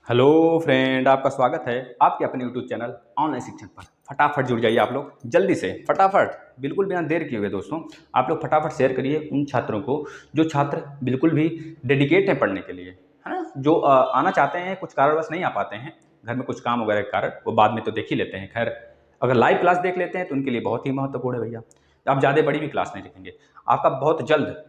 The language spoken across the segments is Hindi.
हेलो फ्रेंड, आपका स्वागत है आपके अपने यूट्यूब चैनल ऑनलाइन शिक्षण पर। फटाफट जुड़ जाइए आप लोग जल्दी से, फटाफट, बिल्कुल बिना देर किए हुए दोस्तों। आप लोग फटाफट शेयर करिए उन छात्रों को जो छात्र बिल्कुल भी डेडिकेट हैं पढ़ने के लिए, है ना। जो आना चाहते हैं, कुछ कारणवश नहीं आ पाते हैं, घर में कुछ काम वगैरह के कारण, वो बाद में तो देख ही लेते हैं। खैर, अगर लाइव क्लास देख लेते हैं तो उनके लिए बहुत ही महत्वपूर्ण है भैया। आप ज़्यादा बड़ी भी क्लास नहीं देखेंगे, आपका बहुत जल्द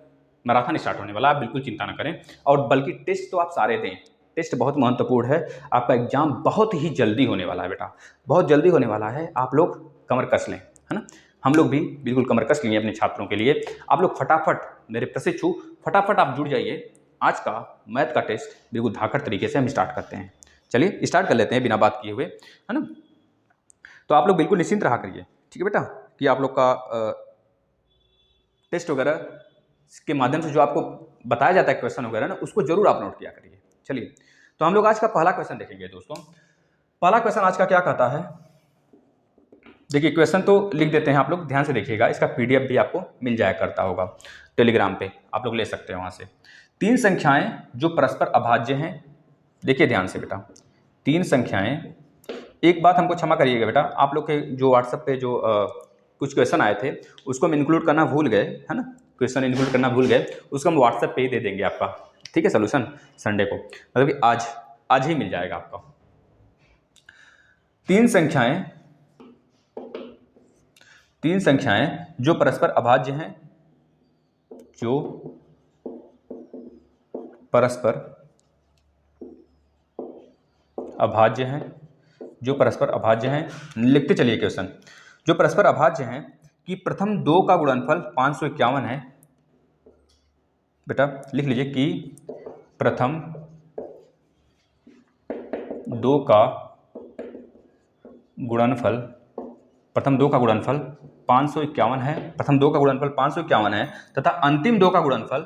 मैराथन स्टार्ट होने वाला है, आप बिल्कुल चिंता ना करें। और बल्कि टेस्ट तो आप सारे दें, टेस्ट बहुत महत्वपूर्ण है। आपका एग्जाम बहुत ही जल्दी होने वाला है बेटा, बहुत जल्दी होने वाला है। आप लोग कमर कस लें, है ना। हम लोग भी बिल्कुल कमर कस लिए अपने छात्रों के लिए। आप लोग फटाफट, मेरे प्रशिक्षु, फटाफट आप जुड़ जाइए। आज का मैथ का टेस्ट बिल्कुल धाकड़ तरीके से हम स्टार्ट करते हैं। चलिए स्टार्ट कर लेते हैं बिना बात किए हुए, है ना। तो आप लोग बिल्कुल निश्चिंत रहा करिए, ठीक है बेटा, कि आप लोग का टेस्ट वगैरह के माध्यम से जो आपको बताया जाता है क्वेश्चन वगैरह ना, उसको जरूर आप नोट किया करिए। चलिए, तो हम लोग आज का पहला क्वेश्चन देखेंगे दोस्तों। पहला क्वेश्चन आज का क्या कहता है, देखिए क्वेश्चन तो लिख देते हैं, आप लोग ध्यान से देखिएगा। इसका पीडीएफ भी आपको मिल जाया करता होगा टेलीग्राम पे, आप लोग ले सकते हैं वहां से। तीन संख्याएं जो परस्पर अभाज्य हैं, देखिए ध्यान से बेटा। तीन संख्याएं, एक बात हमको क्षमा करिएगा बेटा, आप लोग के जो व्हाट्सएप पे जो कुछ क्वेश्चन आए थे उसको हम इंक्लूड करना भूल गए, है ना। क्वेश्चन इंक्लूड करना भूल गए, उसको हम व्हाट्सएप पे ही दे देंगे आपका, ठीक है, सोल्यूशन संडे को, मतलब कि आज ही मिल जाएगा आपका। तीन संख्याएं जो परस्पर अभाज्य हैं, जो परस्पर अभाज्य हैं, जो परस्पर अभाज्य हैं, लिखते चलिए क्वेश्चन। जो परस्पर अभाज्य हैं कि प्रथम दो का गुणनफल 551 है, बेटा लिख लीजिए कि प्रथम दो का गुणनफल 551 है, प्रथम दो का गुणनफल 551 है, तथा अंतिम दो का गुणनफल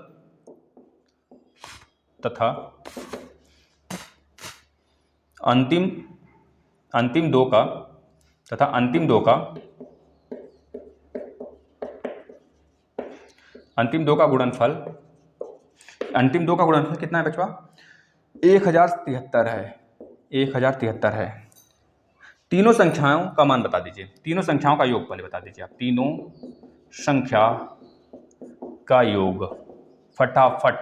अंतिम दो का कितना है बचवा? 1073 है, 1073 है। तीनों संख्याओं का मान बता दीजिए, तीनों संख्याओं का योग पहले बता दीजिए आप, तीनों संख्या का योग। फटाफट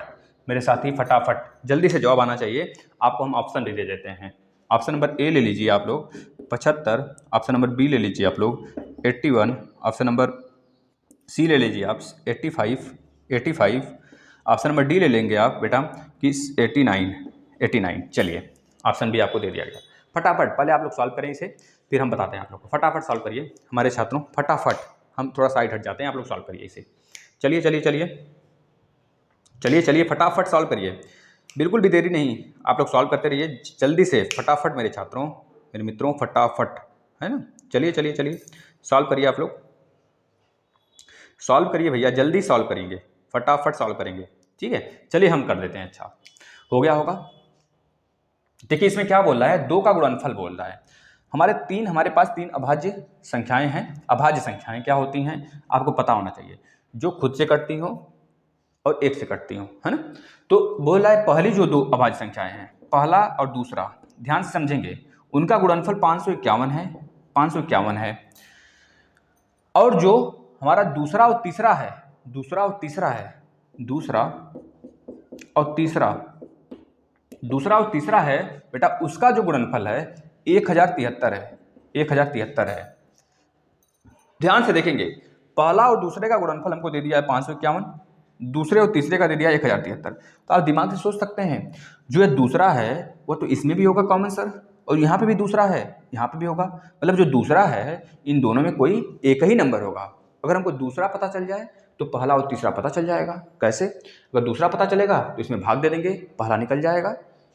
मेरे साथी, फटाफट जल्दी से जवाब आना चाहिए। आपको हम ऑप्शन दे देते हैं। ऑप्शन नंबर ए ले लीजिए आप लोग 75, ऑप्शन नंबर बी ले लीजिए आप लोग 81, ऑप्शन नंबर सी ले लीजिए आप 85, ऑप्शन नंबर डी ले लेंगे आप बेटा कि 89। चलिए ऑप्शन बी आपको दे दिया गया। फटाफट पहले आप लोग सॉल्व करें इसे, फिर हम बताते हैं आप लोग को। फटाफट सॉल्व करिए हमारे छात्रों, फटाफट। हम थोड़ा साइड हट जाते हैं, आप लोग सॉल्व करिए इसे। चलिए फटाफट सॉल्व करिए, बिल्कुल भी देरी नहीं, आप लोग सॉल्व करते रहिए जल्दी से, फटाफट मेरे छात्रों, मेरे मित्रों, फटाफट, है ना। चलिए सॉल्व करिए, आप लोग सॉल्व करिए भैया, जल्दी सॉल्व करेंगे, फटाफट सॉल्व करेंगे, ठीक है। चलिए हम कर देते हैं। अच्छा हो गया होगा। देखिए इसमें क्या बोल रहा है, दो का गुणनफल बोल रहा है। हमारे पास तीन अभाज्य संख्याएं हैं। अभाज्य संख्याएं क्या होती हैं आपको पता होना चाहिए, जो खुद से कटती हो और एक से कटती हो, है ना। तो बोल रहा है पहली जो दो अभाज्य संख्याएं हैं, पहला और दूसरा, ध्यान से समझेंगे, उनका गुणनफल 551 है, 551 है। और जो हमारा दूसरा और तीसरा है बेटा, उसका जो गुणनफल है 1073 है, 1073 है। ध्यान से देखेंगे, पहला और दूसरे का गुणनफल हमको दे दिया है 551, दूसरे और तीसरे का दे दिया 1073। तो आप दिमाग से सोच सकते हैं, जो ये दूसरा है वो तो इसमें भी होगा कॉमन सर, और यहाँ पे भी दूसरा है, यहाँ पे भी होगा, मतलब जो दूसरा है इन दोनों में कोई एक ही नंबर होगा। अगर हमको दूसरा पता चल जाए तो पहला और तीसरा पता चल जाएगा। कैसे? अगर दूसरा पता चलेगा तो इसमें भाग दे देंगे, पहला निकल जाएगा।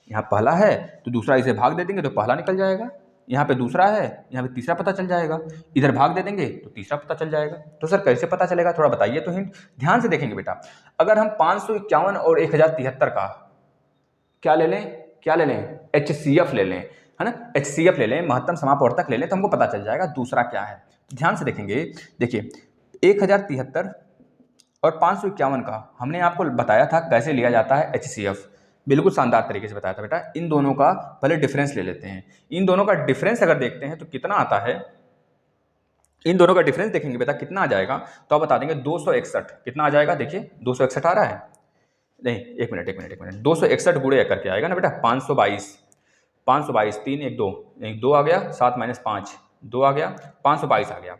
यहाँ पहला है तो दूसरा इसे भाग दे देंगे तो पहला निकल जाएगा। यहाँ पे दूसरा है, यहाँ पे तीसरा पता चल जाएगा, इधर भाग दे देंगे तो तीसरा पता चल जाएगा। तो सर कैसे पता चलेगा, थोड़ा बताइए तो हिंट। ध्यान से देखेंगे बेटा, अगर हम 551 और 1073 का क्या ले लें, HCF ले लें, है ना, HCF ले लें, महत्तम समापवर्तक ले लें, तो हमको पता चल जाएगा दूसरा क्या है। ध्यान से देखेंगे, देखिए 1073 और 551 का हमने आपको बताया था कैसे लिया जाता है HCF। बिल्कुल शानदार तरीके से बताया था बेटा। इन दोनों का पहले डिफरेंस ले लेते हैं। इन दोनों का डिफरेंस अगर देखते हैं तो कितना आता है, इन दोनों का डिफरेंस देखेंगे बेटा कितना आ जाएगा, तो आप बता देंगे 261। कितना आ जाएगा, देखिए 261 आ रहा है, नहीं एक मिनट 261 गुणे करके आएगा ना बेटा, 522, 522, 3 1 2, 1 2 आ गया, 7 - 5 2 आ गया, 522 आ गया।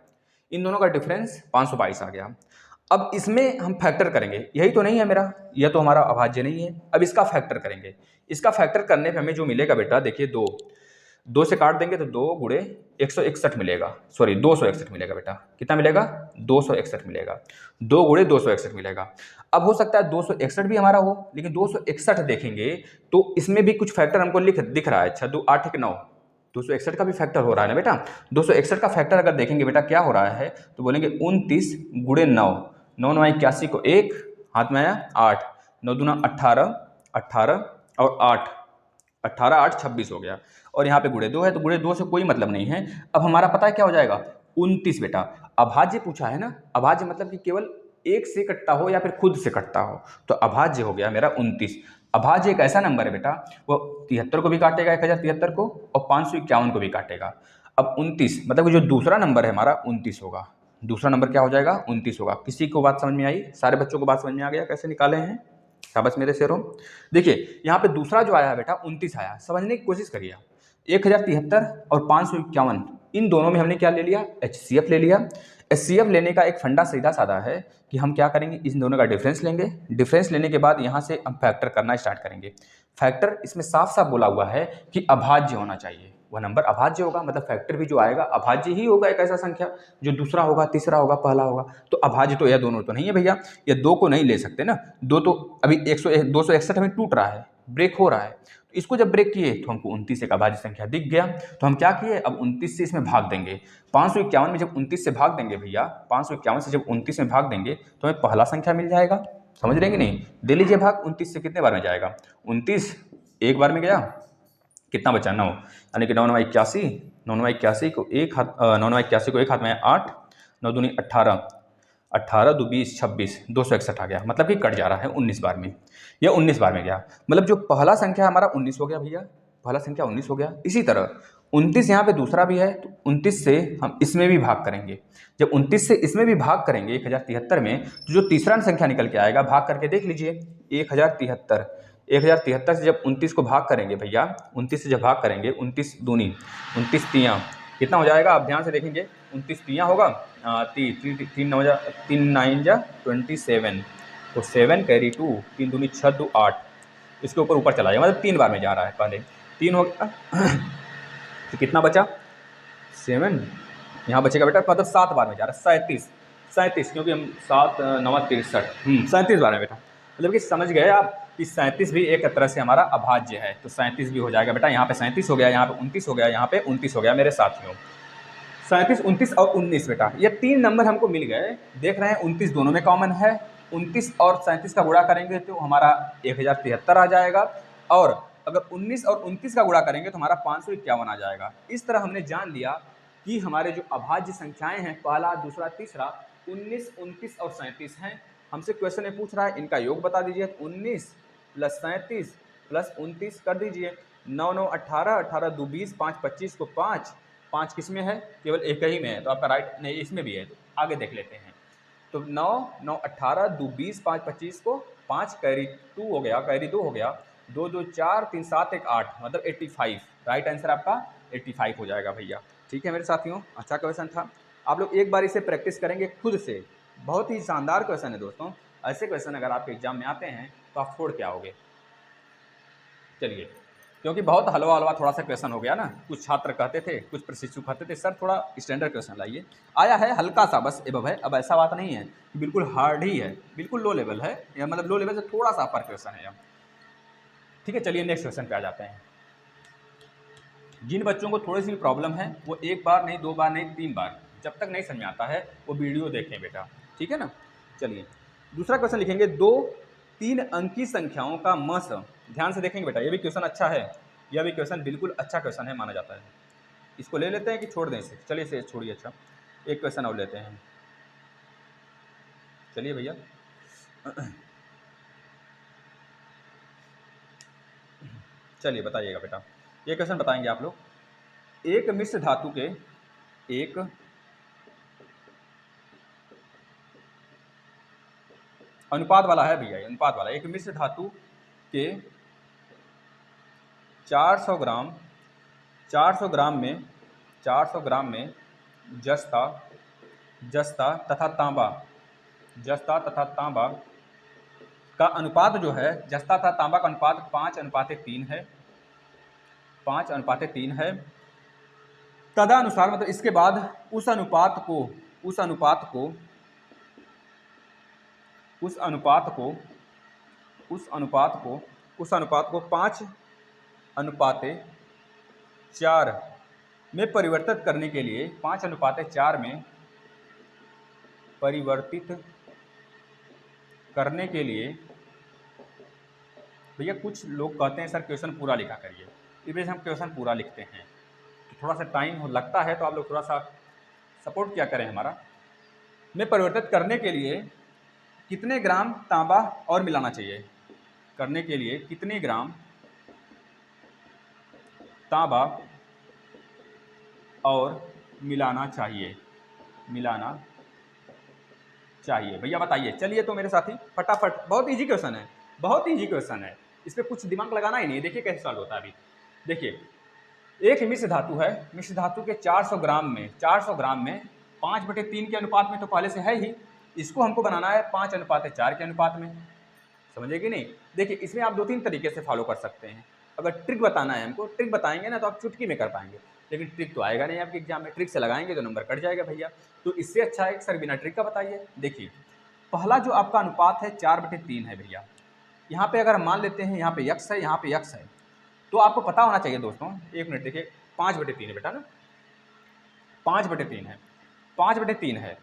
इन दोनों का डिफरेंस 522 आ गया। अब इसमें हम फैक्टर करेंगे, यही तो नहीं है मेरा, यह तो हमारा अभाज्य नहीं है। अब इसका फैक्टर करेंगे, इसका फैक्टर करने पे हमें जो मिलेगा बेटा देखिए, 2 से काट देंगे तो 2 गुणे 161 मिलेगा, सॉरी 261 मिलेगा बेटा। कितना मिलेगा, 261 मिलेगा, 2 गुणे 261 मिलेगा। अब हो सकता है 261 भी हमारा हो, लेकिन 261 देखेंगे तो इसमें भी कुछ फैक्टर हमको दिख रहा है। अच्छा 2 8 1 9, 261 का भी फैक्टर हो रहा है ना बेटा। 261 का फैक्टर अगर देखेंगे बेटा क्या हो रहा है, तो बोलेंगे 29 गुणे 9, 9 9 81 को 1 हाथ में आया, 8 9 दूना 18, 18 और 8, 18 8 26 हो गया। और यहाँ पे गुणे 2 है, तो गुणे 2 से कोई मतलब नहीं है। अब हमारा पता है क्या हो जाएगा, 29 बेटा। अभाज्य पूछा है ना, अभाज्य मतलब कि केवल एक से कटता हो या फिर खुद से कटता हो, तो अभाज्य हो गया मेरा 29। अभाज्य एक ऐसा नंबर है बेटा, वो 73 को भी काटेगा, 1073 को, और 551 को भी काटेगा। अब 29 मतलब कि जो दूसरा नंबर है हमारा 29 होगा। दूसरा नंबर क्या हो जाएगा, 29 होगा। किसी को बात समझ में आई, सारे बच्चों को बात समझ में आ गया कैसे निकाले हैं, शाबाश मेरे शेरों। देखिए यहाँ पे दूसरा जो आया है बेटा 29 आया, समझने की कोशिश करिए। 1073 और 551, इन दोनों में हमने क्या ले लिया, HCF ले लिया। HCF लेने का एक फंडा सीधा साधा है कि हम क्या करेंगे, इन दोनों का डिफरेंस लेंगे। डिफरेंस लेने के बाद यहाँ से हम फैक्टर करना स्टार्ट करेंगे। फैक्टर इसमें साफ साफ बोला हुआ है कि अभाज्य होना चाहिए, वह नंबर अभाज्य होगा, मतलब फैक्टर भी जो आएगा अभाज्य ही होगा। एक ऐसा संख्या जो दूसरा होगा, तीसरा होगा, पहला होगा, तो अभाज्य तो यह दोनों तो नहीं है भैया, ये 2 को नहीं ले सकते ना। 2 तो अभी 261 हमें टूट रहा है, ब्रेक हो रहा है, तो इसको जब ब्रेक किए तो हमको 29 एक अभाज्य संख्या दिख गया। तो हम क्या किए, अब 29 से इसमें भाग देंगे। 551 में जब 29 से भाग देंगे भैया, 551 से जब 29 में भाग देंगे तो हमें पहला संख्या मिल जाएगा। समझ रहे कि नहीं, दे लीजिए भाग। 29 से कितने बार में जाएगा, 29 एक बार में गया, कितना बचा 9, यानी कि 9 9 81, 9 9 81 को एक हाथ, 9 9 81 को एक हाथ में 8, 9 दूनी 18, 18 2 20 26, 261 आ गया, मतलब कि कट जा रहा है 19 बार में। यह 19 बार में गया, मतलब जो पहला संख्या हमारा 19 हो गया भैया, पहला संख्या 19 हो गया। इसी तरह 29 यहाँ पे दूसरा भी है, तो 29 से हम इसमें भी भाग करेंगे। जब 29 से इसमें भी भाग करेंगे 1073 में, तो जो तीसरा संख्या निकल के आएगा, भाग करके देख लीजिए, 1073, 1073 से जब 29 को भाग करेंगे भैया, 29 से जब भाग करेंगे, 29 दूनी 29 तियाँ कितना हो जाएगा, आप ध्यान से देखेंगे, 29 तियाँ होगा, 3 9 जा 27, तो 7 कैरी 2, 3 दूनी 6 2 8, इसके ऊपर ऊपर चला जाएगा, मतलब 3 बार में जा रहा है, पहले 3 हो गया तो कितना बचा 7, यहाँ बचेगा बेटा, मतलब 7 बार में जा रहा है, 37, क्योंकि हम 7 9 63, 37 बार में बेटा, मतलब कि समझ गए आप कि 37 भी एक तरह से हमारा अभाज्य है। तो 37 भी हो जाएगा बेटा, यहाँ पे 37 हो गया, यहाँ पे 29 हो गया, यहाँ पे 29 हो गया मेरे साथियों। 37 29 और 19 बेटा, ये 3 नंबर हमको मिल गए। देख रहे हैं 29 दोनों में कॉमन है, 29 और 37 का गुणा करेंगे तो हमारा 1073 आ जाएगा, और अगर 19 और 29 का गुणा करेंगे तो हमारा 551 आ जाएगा। इस तरह हमने जान लिया कि हमारे जो अभाज्य संख्याएं हैं, पहला दूसरा तीसरा 19 29 और 37 हैं। हमसे क्वेश्चन में पूछ रहा है इनका योग बता दीजिए, 19 + 37 + 29 कर दीजिए, 9 9 18, 18 2 20, 5 25 को 5, 5 किस में है, केवल एक ही में है, तो आपका राइट नहीं, इसमें भी है, तो आगे देख लेते हैं। तो 9 9 18 2 20, 5 25 को 5 कैरी 2 हो गया, कैरी 2 हो गया, 2 2 4 3 7 1 8, मतलब 85। राइट आंसर आपका 85 हो जाएगा भैया। ठीक है मेरे साथियों, अच्छा क्वेश्चन था। आप लोग एक बार इसे प्रैक्टिस करेंगे खुद से, बहुत ही शानदार क्वेश्चन है दोस्तों। ऐसे क्वेश्चन अगर आपके एग्जाम में आते हैं तो आप छोड़ के आओगे। चलिए, क्योंकि बहुत हलवा हलवा थोड़ा सा क्वेश्चन हो गया ना, कुछ छात्र कहते थे, कुछ प्रशिक्षु कहते थे सर थोड़ा स्टैंडर्ड क्वेश्चन लाइए, आया है हल्का सा बस एबव है। अब ऐसा बात नहीं है कि बिल्कुल हार्ड ही है, बिल्कुल लो लेवल है, या मतलब लो लेवल से थोड़ा सा अपर क्वेश्चन है। ठीक है, चलिए नेक्स्ट क्वेश्चन पे आ जाते हैं। जिन बच्चों को थोड़ी सी भी प्रॉब्लम है वो एक बार नहीं, 2 बार नहीं, 3 बार, जब तक नहीं समझ में आता है वो वीडियो देखें बेटा, ठीक है ना। चलिए दूसरा क्वेश्चन लिखेंगे, 2 3 अंकी संख्याओं का मस, ध्यान से देखेंगे बेटा, ये भी क्वेश्चन अच्छा है, यह भी क्वेश्चन बिल्कुल अच्छा क्वेश्चन है माना जाता है। इसको ले लेते हैं कि छोड़ दें इसे, चलिए इसे छोड़िए। अच्छा एक क्वेश्चन और लेते हैं, चलिए भैया। चलिए बताइएगा बेटा, ये क्वेश्चन बताएंगे आप लोग। एक मिश्र धातु के एक अनुपात वाला है भैया, अनुपात वाला एक मिश्र धातु के 400 ग्राम 400 ग्राम में 400 ग्राम में जस्ता जस्ता तथा तांबा जस्ता तथा तांबा का अनुपात जो है, जस्ता तथा तांबा का अनुपात 5:3 है, 5:3 है। तदनुसार मतलब इसके बाद उस अनुपात को उस अनुपात को उस अनुपात को उस अनुपात को उस अनुपात को 5:4 में परिवर्तित करने के लिए 5:4 में परिवर्तित करने के लिए भैया कुछ लोग कहते हैं सर क्वेश्चन पूरा लिखा करिए, इस वजह से हम क्वेश्चन पूरा लिखते हैं, तो थोड़ा सा टाइम लगता है, तो आप लोग थोड़ा सा सपोर्ट क्या करें हमारा। में परिवर्तित करने के लिए कितने ग्राम तांबा और मिलाना चाहिए, करने के लिए कितने ग्राम तांबा और मिलाना चाहिए भैया बताइए। चलिए तो मेरे साथी फटाफट, बहुत इजी क्वेश्चन है, बहुत इजी क्वेश्चन है, इस पर कुछ दिमाग लगाना ही नहीं। देखिए कैसे सॉल्व होता है अभी। देखिए एक मिश्र धातु है, मिश्र धातु के 400 ग्राम में 5/3 के अनुपात में तो पहले से है ही, इसको हमको बनाना है 5:4 के अनुपात में, समझे कि नहीं। देखिए इसमें आप 2-3 तरीके से फॉलो कर सकते हैं। अगर ट्रिक बताना है हमको, ट्रिक बताएंगे ना तो आप चुटकी में कर पाएंगे, लेकिन ट्रिक तो आएगा नहीं आपके एग्जाम में, ट्रिक से लगाएंगे तो नंबर कट जाएगा भैया। तो इससे अच्छा है सर बिना ट्रिक का बताइए। देखिए पहला जो आपका अनुपात है 4/3 है भैया, यहाँ पे अगर हम मान लेते हैं यहाँ पे x है, यहाँ पे x है, तो आपको पता होना चाहिए दोस्तों, एक मिनट देखिए 5/3 है बेटा ना, 5/3 है, 5/3 है।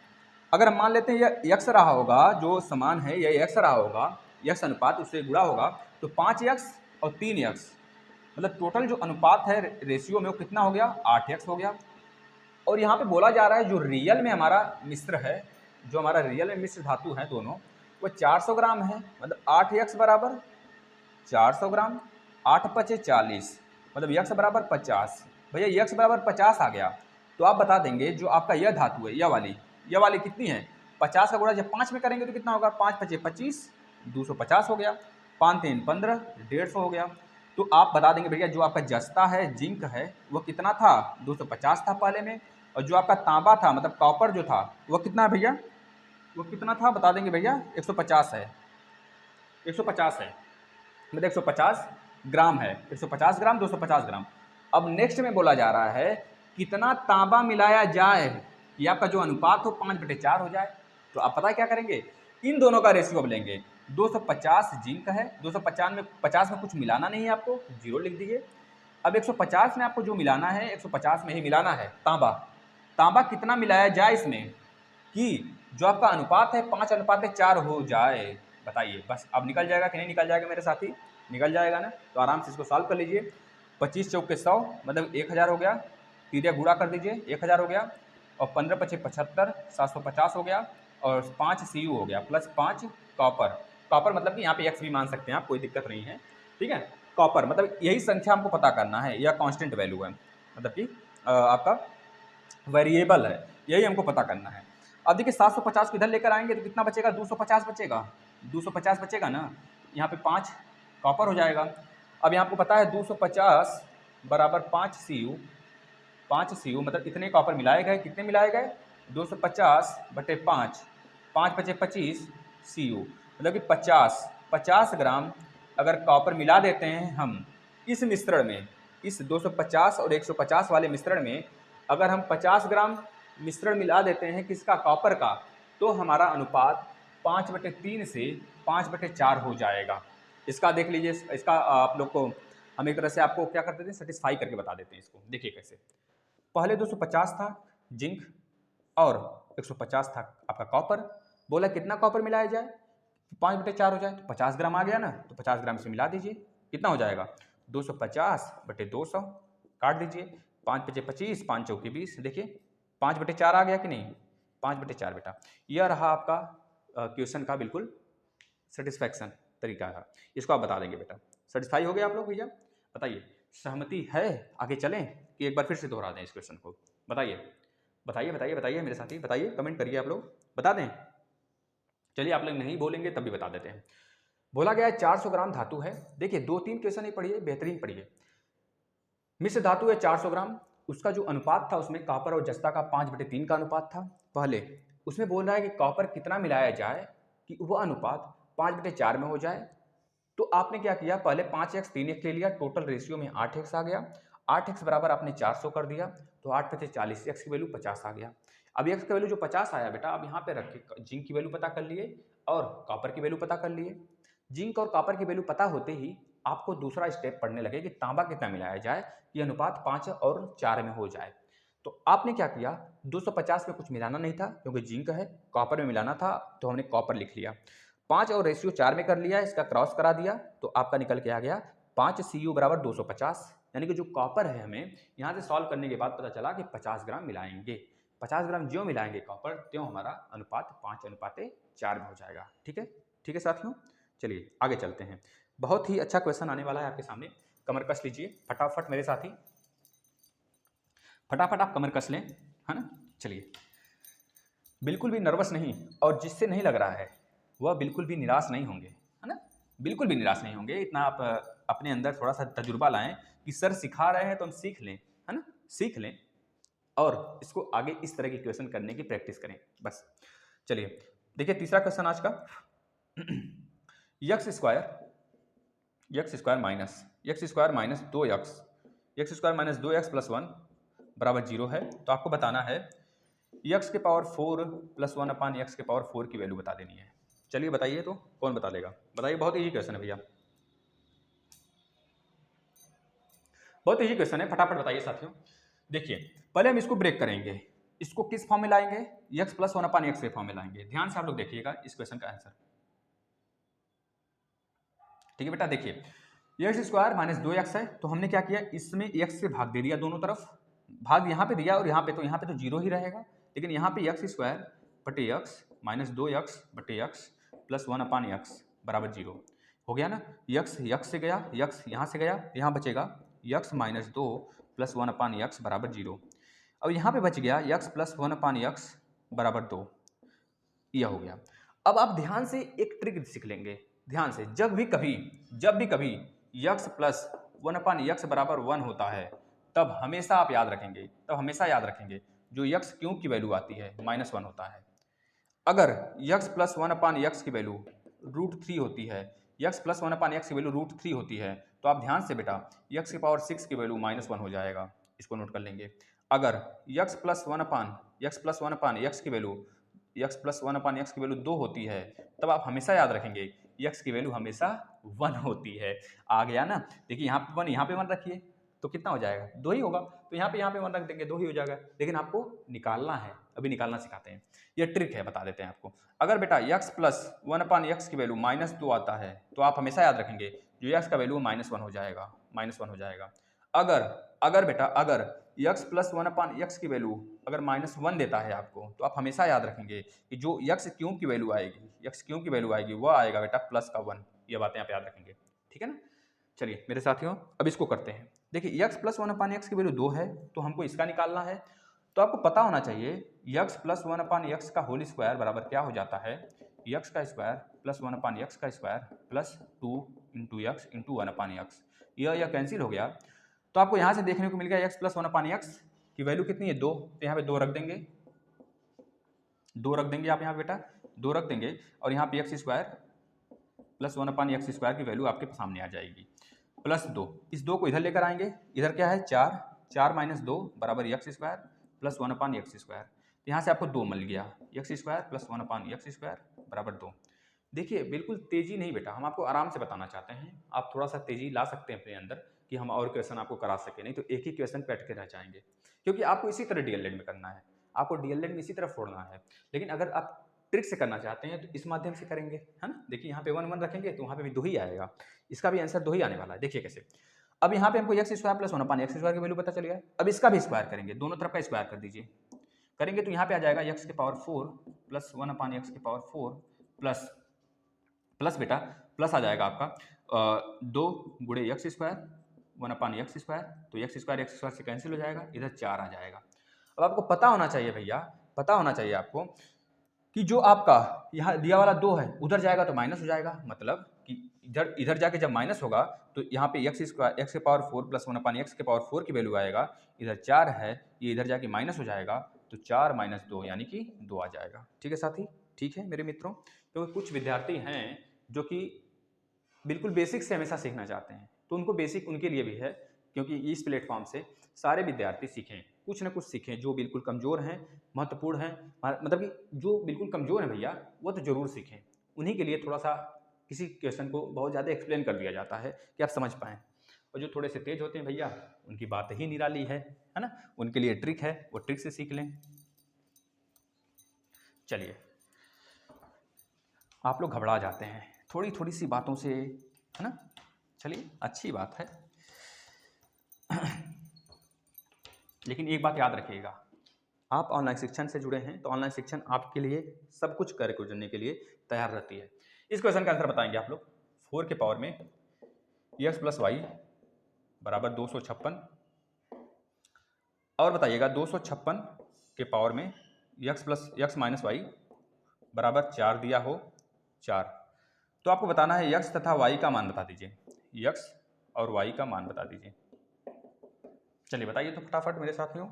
अगर हम मान लेते हैं यह x रहा होगा, जो समान है यह x रहा होगा, x अनुपात उससे गुणा होगा, तो 5x और 3x मतलब टोटल जो अनुपात है रेशियो में वो कितना हो गया, 8x हो गया। और यहाँ पे बोला जा रहा है जो रियल में हमारा मिश्र है, जो हमारा रियल में मिश्र धातु है दोनों, वो 400 ग्राम है, मतलब 8x बराबर 400 ग्राम, 8×5 = 40, मतलब x बराबर 50। भैया x बराबर 50 आ गया, तो आप बता देंगे जो आपका यह धातु है, यह वाली कितनी है, 50 का गुणा जब 5 में करेंगे तो कितना होगा, 5×5 = 25, 250 हो गया, 5×3 = 15, 150 हो गया। तो आप बता देंगे भैया जो आपका जस्ता है, जिंक है, वो कितना था, 250 था पहले में, और जो आपका तांबा था मतलब कॉपर जो था वो कितना है भैया, वो कितना था बता देंगे भैया, 150 है, 150 है, मतलब 150 ग्राम है, 150 ग्राम, 250 ग्राम। अब नेक्स्ट में बोला जा रहा है कितना तांबा मिलाया जाए कि आपका जो अनुपात हो 5/4 हो जाए। तो आप पता है क्या करेंगे, इन दोनों का रेशियो अब लेंगे, 250 जिंक है, 250 में कुछ मिलाना नहीं है आपको, 0 लिख दीजिए। अब 150 में आपको जो मिलाना है 150 में ही मिलाना है तांबा। तांबा कितना मिलाया जाए इसमें कि जो आपका अनुपात है 5:4 हो जाए, बताइए। बस अब निकल जाएगा कि नहीं निकल जाएगा मेरे साथी, निकल जाएगा ना, तो आराम से इसको सॉल्व कर लीजिए। 25 चौके 100 मतलब 1000 हो गया, तीरिया गुणा कर दीजिए 1000 हो गया, और 15×5 = 75, 750 हो गया, और 5 Cu हो गया, प्लस 5 कॉपर मतलब कि यहाँ पे x भी मान सकते हैं आप, कोई दिक्कत नहीं है, ठीक है। कॉपर मतलब यही संख्या हमको पता करना है, यह कांस्टेंट वैल्यू है, मतलब कि आपका वेरिएबल है, यही हमको पता करना है। अब देखिए 750 को इधर लेकर आएंगे तो कितना बचेगा, 250 बचेगा, 250 बचेगा ना, यहाँ पे 5 कॉपर हो जाएगा। अब यहाँ आपको पता है 250 बराबर 5 Cu मतलब इतने कॉपर मिलाए गए, कितने मिलाए गए, 250/5, 5×5 = 25 Cu, मतलब कि 50 ग्राम अगर कॉपर मिला देते हैं हम इस मिश्रण में, इस 250 और 150 वाले मिश्रण में अगर हम 50 ग्राम मिश्रण मिला देते हैं किसका, कॉपर का, तो हमारा अनुपात 5/3 से 5/4 हो जाएगा। इसका देख लीजिए, इसका आप लोग को हम एक तरह से आपको क्या कर देते हैं, सेटिस्फाई करके बता देते हैं इसको। देखिए कैसे, पहले 250 था जिंक और 150 था आपका कॉपर, बोला कितना कॉपर मिलाया जाए, 5/4 हो जाए, तो 50 ग्राम आ गया ना, तो 50 ग्राम से मिला दीजिए, कितना हो जाएगा, 250/200, काट दीजिए, 5×5 = 25, 5 चौके 20, देखिए 5/4 आ गया कि नहीं, 5/4 बेटा। यह रहा आपका क्वेश्चन का बिल्कुल सेटिस्फैक्शन तरीका है, इसको आप बता देंगे बेटा। सेटिस्फाई हो गया आप लोग भैया। बताइए, सहमति है? आगे चलें कि एक बार फिर से दोहरा दें इस क्वेश्चन को? बताइए बताइए बताइए बताइए मेरे साथी, बताइए, कमेंट करिए आप लोग, बता दें। चलिए आप लोग नहीं बोलेंगे तब भी बता देते हैं। बोला गया है 400 ग्राम धातु है। देखिए 2-3 क्वेश्चन ही पढ़िए, बेहतरीन पढ़िए। मिश्र धातु है 400 ग्राम, उसका जो अनुपात था उसमें कॉपर और जस्ता का 5/3 का अनुपात था। पहले उसमें बोल रहा है कि कॉपर कितना मिलाया जाए कि वह अनुपात 5/4 में हो जाए। तो आपने क्या किया, पहले 5x 3x ले लिया, टोटल रेशियो में 8x आ गया। 8x बराबर आपने 400 कर दिया, तो 8×40, x की वैल्यू 50 आ गया। अब x का वैल्यू जो 50 आया बेटा, अब यहाँ पे रख के जिंक की वैल्यू पता कर लिए और कॉपर की वैल्यू पता कर लिए। जिंक और कॉपर की वैल्यू पता होते ही आपको दूसरा स्टेप पढ़ने लगे कि तांबा कितना मिलाया जाए कि अनुपात 5 और 4 में हो जाए। तो आपने क्या किया, 250 में कुछ मिलाना नहीं था क्योंकि जिंक है, कॉपर में मिलाना था तो हमने कॉपर लिख लिया। 5 और रेशियो 4 में कर लिया, इसका क्रॉस करा दिया तो आपका निकल के आ गया 5Cu बराबर 250। यानी कि जो कॉपर है हमें यहाँ से सॉल्व करने के बाद पता चला कि 50 ग्राम मिलाएंगे। 50 ग्राम ज्यों मिलाएंगे कॉपर त्यों हमारा अनुपात 5:4 में हो जाएगा। ठीक है साथियों, चलिए आगे चलते हैं। बहुत ही अच्छा क्वेश्चन आने वाला है आपके सामने, कमर कस लीजिए फटाफट मेरे साथी, फटाफट आप कमर कस लें, है ना। चलिए, बिल्कुल भी नर्वस नहीं, और जिससे नहीं लग रहा है वह बिल्कुल भी निराश नहीं होंगे, है ना। बिल्कुल भी निराश नहीं होंगे, इतना आप अपने अंदर थोड़ा सा तजुर्बा लाएं कि सर सिखा रहे हैं तो हम सीख लें, है ना, सीख लें और इसको आगे इस तरह की क्वेश्चन करने की प्रैक्टिस करें बस। चलिए देखिए तीसरा क्वेश्चन आज का, x square minus 2x plus 1 बराबर 0 है। तो आपको बताना है x के पावर 4 प्लस 1 अपान एक्स के पावर 4 की वैल्यू बता देनी है। चलिए बताइए, तो कौन बता देगा, बताइए। बहुत इजी क्वेश्चन है भैया, बहुत इजी क्वेश्चन है, फटाफट बताइए साथियों। देखिए पहले हम इसको ब्रेक करेंगे, इसको किस फॉर्म में लाएंगे, x प्लस 1 अपान एक्स के फॉर्म में लाएंगे। ध्यान से आप लोग देखिएगा इस क्वेश्चन का आंसर। ठीक है बेटा, देखिए एक्स स्क्वायर माइनस 2x है, तो हमने क्या किया, इसमें x से भाग दे दिया दोनों तरफ, भाग यहाँ पे दिया और यहाँ पे तो जीरो ही रहेगा, लेकिन यहाँ पे एक्स स्क्वायर बटे एक्स माइनस 2x बटे एक्स प्लस 1 अपान एक्स बराबर 0 हो गया ना। यक्स से गया, यक्स यहाँ से गया, यहाँ बचेगा यक्स माइनस 2 प्लस 1 अपान एक्स बराबर 0। अब यहाँ पे बच गया यक्स प्लस 1 अपान एक्स बराबर 2, यह हो गया। अब आप ध्यान से एक ट्रिक सीख लेंगे, ध्यान से, जब भी कभी यक्स प्लस 1 अपान यक्स बराबर 1 होता है तब हमेशा आप याद रखेंगे, जो यक्स क्यूब की वैल्यू आती है -1 होता है। अगर यक्स प्लस 1 अपान यक्स की वैल्यू √3 होती है, यक्स प्लस 1 अपान यक्स की वैल्यू √3 होती है, तो आप ध्यान से बेटा यक्स की पावर 6 की वैल्यू -1 हो जाएगा, इसको नोट कर लेंगे। अगर यक्स प्लस 1 अपान यक्स की वैल्यू 2 होती है, तब आप हमेशा याद रखेंगे यक्स की वैल्यू हमेशा 1 होती है। आ गया ना, देखिए यहाँ पे 1, यहाँ पे 1 रखिए तो कितना हो जाएगा, 2 ही होगा, तो यहाँ पे 1 रख देंगे, 2 ही हो जाएगा। लेकिन आपको निकालना है, अभी निकालना सिखाते हैं, ये ट्रिक है, बता देते हैं आपको। अगर बेटा यक्स प्लस 1 अपान यक्स की वैल्यू -2 आता है, तो आप हमेशा याद रखेंगे जो यक्स का वैल्यू -1 हो जाएगा। अगर यक्स प्लस 1 अपान यक्स की वैल्यू अगर -1 देता है आपको, तो आप हमेशा याद रखेंगे कि जो यक्स क्यूब की वैल्यू आएगी वह आएगा बेटा प्लस का 1। ये बातें आप याद रखेंगे, ठीक है ना। चलिए मेरे साथियों, अब इसको करते हैं। देखिए यक्स प्लस 1 अपान यक्स की वैल्यू 2 है, तो हमको इसका निकालना है। तो आपको पता होना चाहिए यक्स प्लस 1 अपान यक्स का होल स्क्वायर बराबर क्या हो जाता है, यक्स का स्क्वायर प्लस 1 अपान यक्स का square plus 2 into x into 1 अपान यक्स। यह कैंसिल हो गया, तो आपको यहाँ से देखने को मिल गया यक्स प्लस 1 अपान यक्स की वैल्यू कितनी है, 2, तो यहाँ पे 2 रख देंगे, आप यहाँ बेटा 2 रख देंगे, और यहाँ पे यक्स स्क्वायर प्लस 1 अपान यक्स स्क्वायर की वैल्यू आपके सामने आ जाएगी प्लस 2। इस 2 को इधर लेकर आएंगे, इधर क्या है 4 माइनस 2 बराबर यक्स स्क्वायर प्लस 1 अपान यक्स स्क्वायर। तो यहाँ से आपको 2 मिल गया, यक्स स्क्वायर प्लस 1 अपान यक्स स्क्वायर बराबर 2। देखिए बिल्कुल तेजी नहीं बेटा, हम आपको आराम से बताना चाहते हैं, आप थोड़ा सा तेजी ला सकते हैं अपने अंदर कि हम और क्वेश्चन आपको करा सके, नहीं तो एक ही क्वेश्चन पे अटके रह जाएंगे, क्योंकि आपको इसी तरह डीएलएड में करना है, आपको डीएलएड में इसी तरह फोड़ना है। लेकिन अगर आप ट्रिक से करना चाहते हैं तो इस माध्यम से करेंगे, है ना। देखिए यहाँ पे 1 रखेंगे तो वहाँ पे भी 2 ही आएगा, इसका भी आंसर 2 ही आने वाला है। देखिए कैसे, अब यहाँ पे हमको एक्स स्क्वायर प्लस 1 अपान एक्स स्क्वायर की वैल्यू पता चल गया। अब इसका भी स्क्वायर करेंगे, दोनों तरफ का स्क्वायर कर दीजिए, करेंगे तो यहाँ पे आ जाएगा एक्स के पावर 4 प्लस 1 अपान एक्स के पावर 4 प्लस बेटा प्लस आ जाएगा आपका 2 गुणे एक्स स्क्वायर 1/x², तो x² से कैंसिल हो जाएगा, इधर 4 आ जाएगा। अब आपको पता होना चाहिए भैया, पता होना चाहिए आपको कि जो आपका यहाँ दिया वाला 2 है उधर जाएगा तो माइनस हो जाएगा, मतलब कि इधर जाके जब माइनस होगा तो यहाँ पे x² प्लस 1/x4 की वैल्यू आएगा, इधर 4 है, ये इधर जाके माइनस हो जाएगा, तो 4 - 2 यानी कि 2 आ जाएगा। ठीक है साथी, ठीक है मेरे मित्रों। तो कुछ विद्यार्थी हैं जो कि बिल्कुल बेसिक से हमेशा सीखना चाहते हैं, तो उनको बेसिक उनके लिए भी है, क्योंकि इस प्लेटफॉर्म से सारे विद्यार्थी सीखें, कुछ ना कुछ सीखें। जो बिल्कुल कमज़ोर हैं, महत्वपूर्ण हैं, मतलब कि जो बिल्कुल कमज़ोर हैं भैया, वो तो ज़रूर सीखें। उन्हीं के लिए थोड़ा सा किसी क्वेश्चन को बहुत ज़्यादा एक्सप्लेन कर दिया जाता है कि आप समझ पाएँ। और जो थोड़े से तेज होते हैं भैया, उनकी बात ही निराली है ना, उनके लिए ट्रिक है, वो ट्रिक से सीख लें। चलिए, आप लोग घबरा जाते हैं थोड़ी थोड़ी सी बातों से, है ना। चलिए, अच्छी बात है। लेकिन एक बात याद रखिएगा, आप ऑनलाइन शिक्षण से जुड़े हैं तो ऑनलाइन शिक्षण आपके लिए सब कुछ कार्य को जानने के लिए तैयार रहती है। इस क्वेश्चन का आंसर बताएंगे आप लोग। 4 के पावर में x + y = 256, और बताइएगा 256 के पावर में x - y = 4 दिया हो, 4। तो आपको बताना है x तथा y का मान बता दीजिए, x और y का मान बता दीजिए। चलिए बताइए तो फटाफट मेरे साथियों,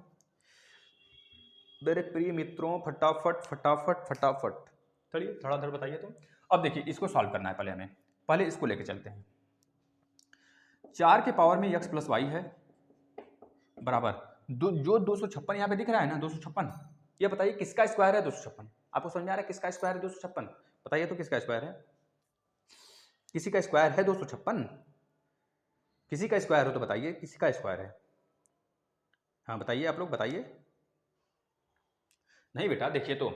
मेरे प्रिय मित्रों, फटाफट फटाफट फटाफट, चलिए धड़ाधड़ बताइए। तो अब देखिए, इसको सॉल्व करना है, पहले इसको लेके चलते हैं। 4 के पावर में x + y है बराबर जो 256 यहाँ पे दिख रहा है ना, 256, ये बताइए किसका स्क्वायर है 256? आपको समझ में आ रहा है किसका स्क्वायर है 256? बताइए तो किसका स्क्वायर है? किसी का स्क्वायर है 256? किसी का स्क्वायर हो तो बताइए किसी का स्क्वायर है। हाँ बताइए, आप लोग बताइए। नहीं बेटा, देखिए तो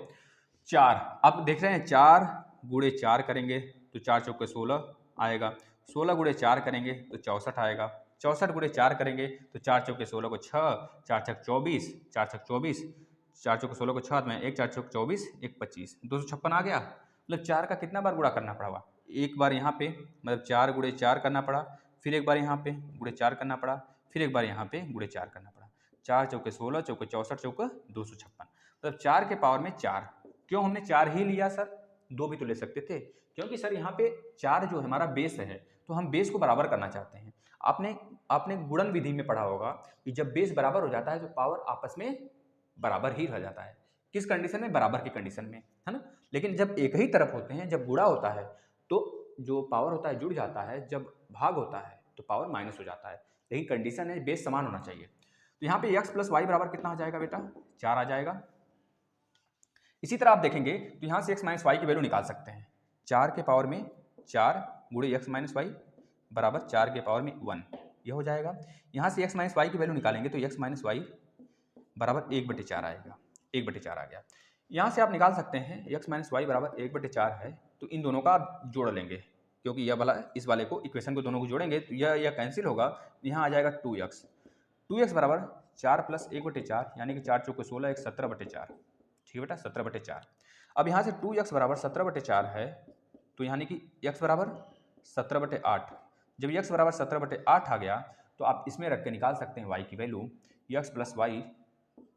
4, आप देख रहे हैं 4 × 4 करेंगे तो 4 × 4 = 16 आएगा, 16 × 4 करेंगे तो 64 आएगा, 64 × 4 करेंगे तो 4 × 16 को 6, 4 × 24, 4 × 24, 4 × 16 को 6 में 1 4 × 24, 1 25, 256 आ गया। मतलब 4 का कितना बार गुणा करना पड़ा? एक बार यहाँ पे, मतलब 4 × 4 करना पड़ा, फिर एक बार यहाँ पे × 4 करना पड़ा, फिर एक बार यहाँ पे × 4 करना पड़ा। 4 × 4 = 16, 4 × 64, 4 × 256, मतलब 4 के पावर में 4। क्यों हमने 4 ही लिया सर? 2 भी तो ले सकते थे, क्योंकि सर यहाँ पे 4 जो हमारा बेस है, तो हम बेस को बराबर करना चाहते हैं। आपने गुणन विधि में पढ़ा होगा कि जब बेस बराबर हो जाता है तो पावर आपस में बराबर ही रह जाता है। किस कंडीशन में? बराबर की कंडीशन में, है ना। लेकिन जब एक ही तरफ होते हैं, जब गुणा होता है तो जो पावर होता है जुड़ जाता है, जब भाग होता है तो पावर माइनस हो जाता है। लेकिन कंडीशन है बेस समान होना चाहिए। तो यहाँ पे x + y बराबर कितना आ जाएगा बेटा? 4 आ जाएगा। इसी तरह आप देखेंगे तो यहाँ से x - y की वैल्यू निकाल सकते हैं। 4 के पावर में 4 × x - y = 4 के पावर में 1, यह हो जाएगा। यहाँ से x - y की वैल्यू निकालेंगे तो x - y = 1/4 आएगा, 1/4 आ गया। यहाँ से आप निकाल सकते हैं x - y = 1/4 है, तो इन दोनों का आप जोड़ लेंगे, क्योंकि यह वाला इस वाले को, इक्वेशन को दोनों को जोड़ेंगे तो यह कैंसिल होगा, यहाँ आ जाएगा 2x। 2x = 4 + 1/4 यानी कि 4 × 4 = 16, 1 17/4, ठीक है बेटा, 17/4। अब यहाँ से 2x = 17/4 है, तो यानी कि x = 17/8। जब x = 17/8 आ गया तो आप इसमें रख के निकाल सकते हैं y की वैल्यू। x + y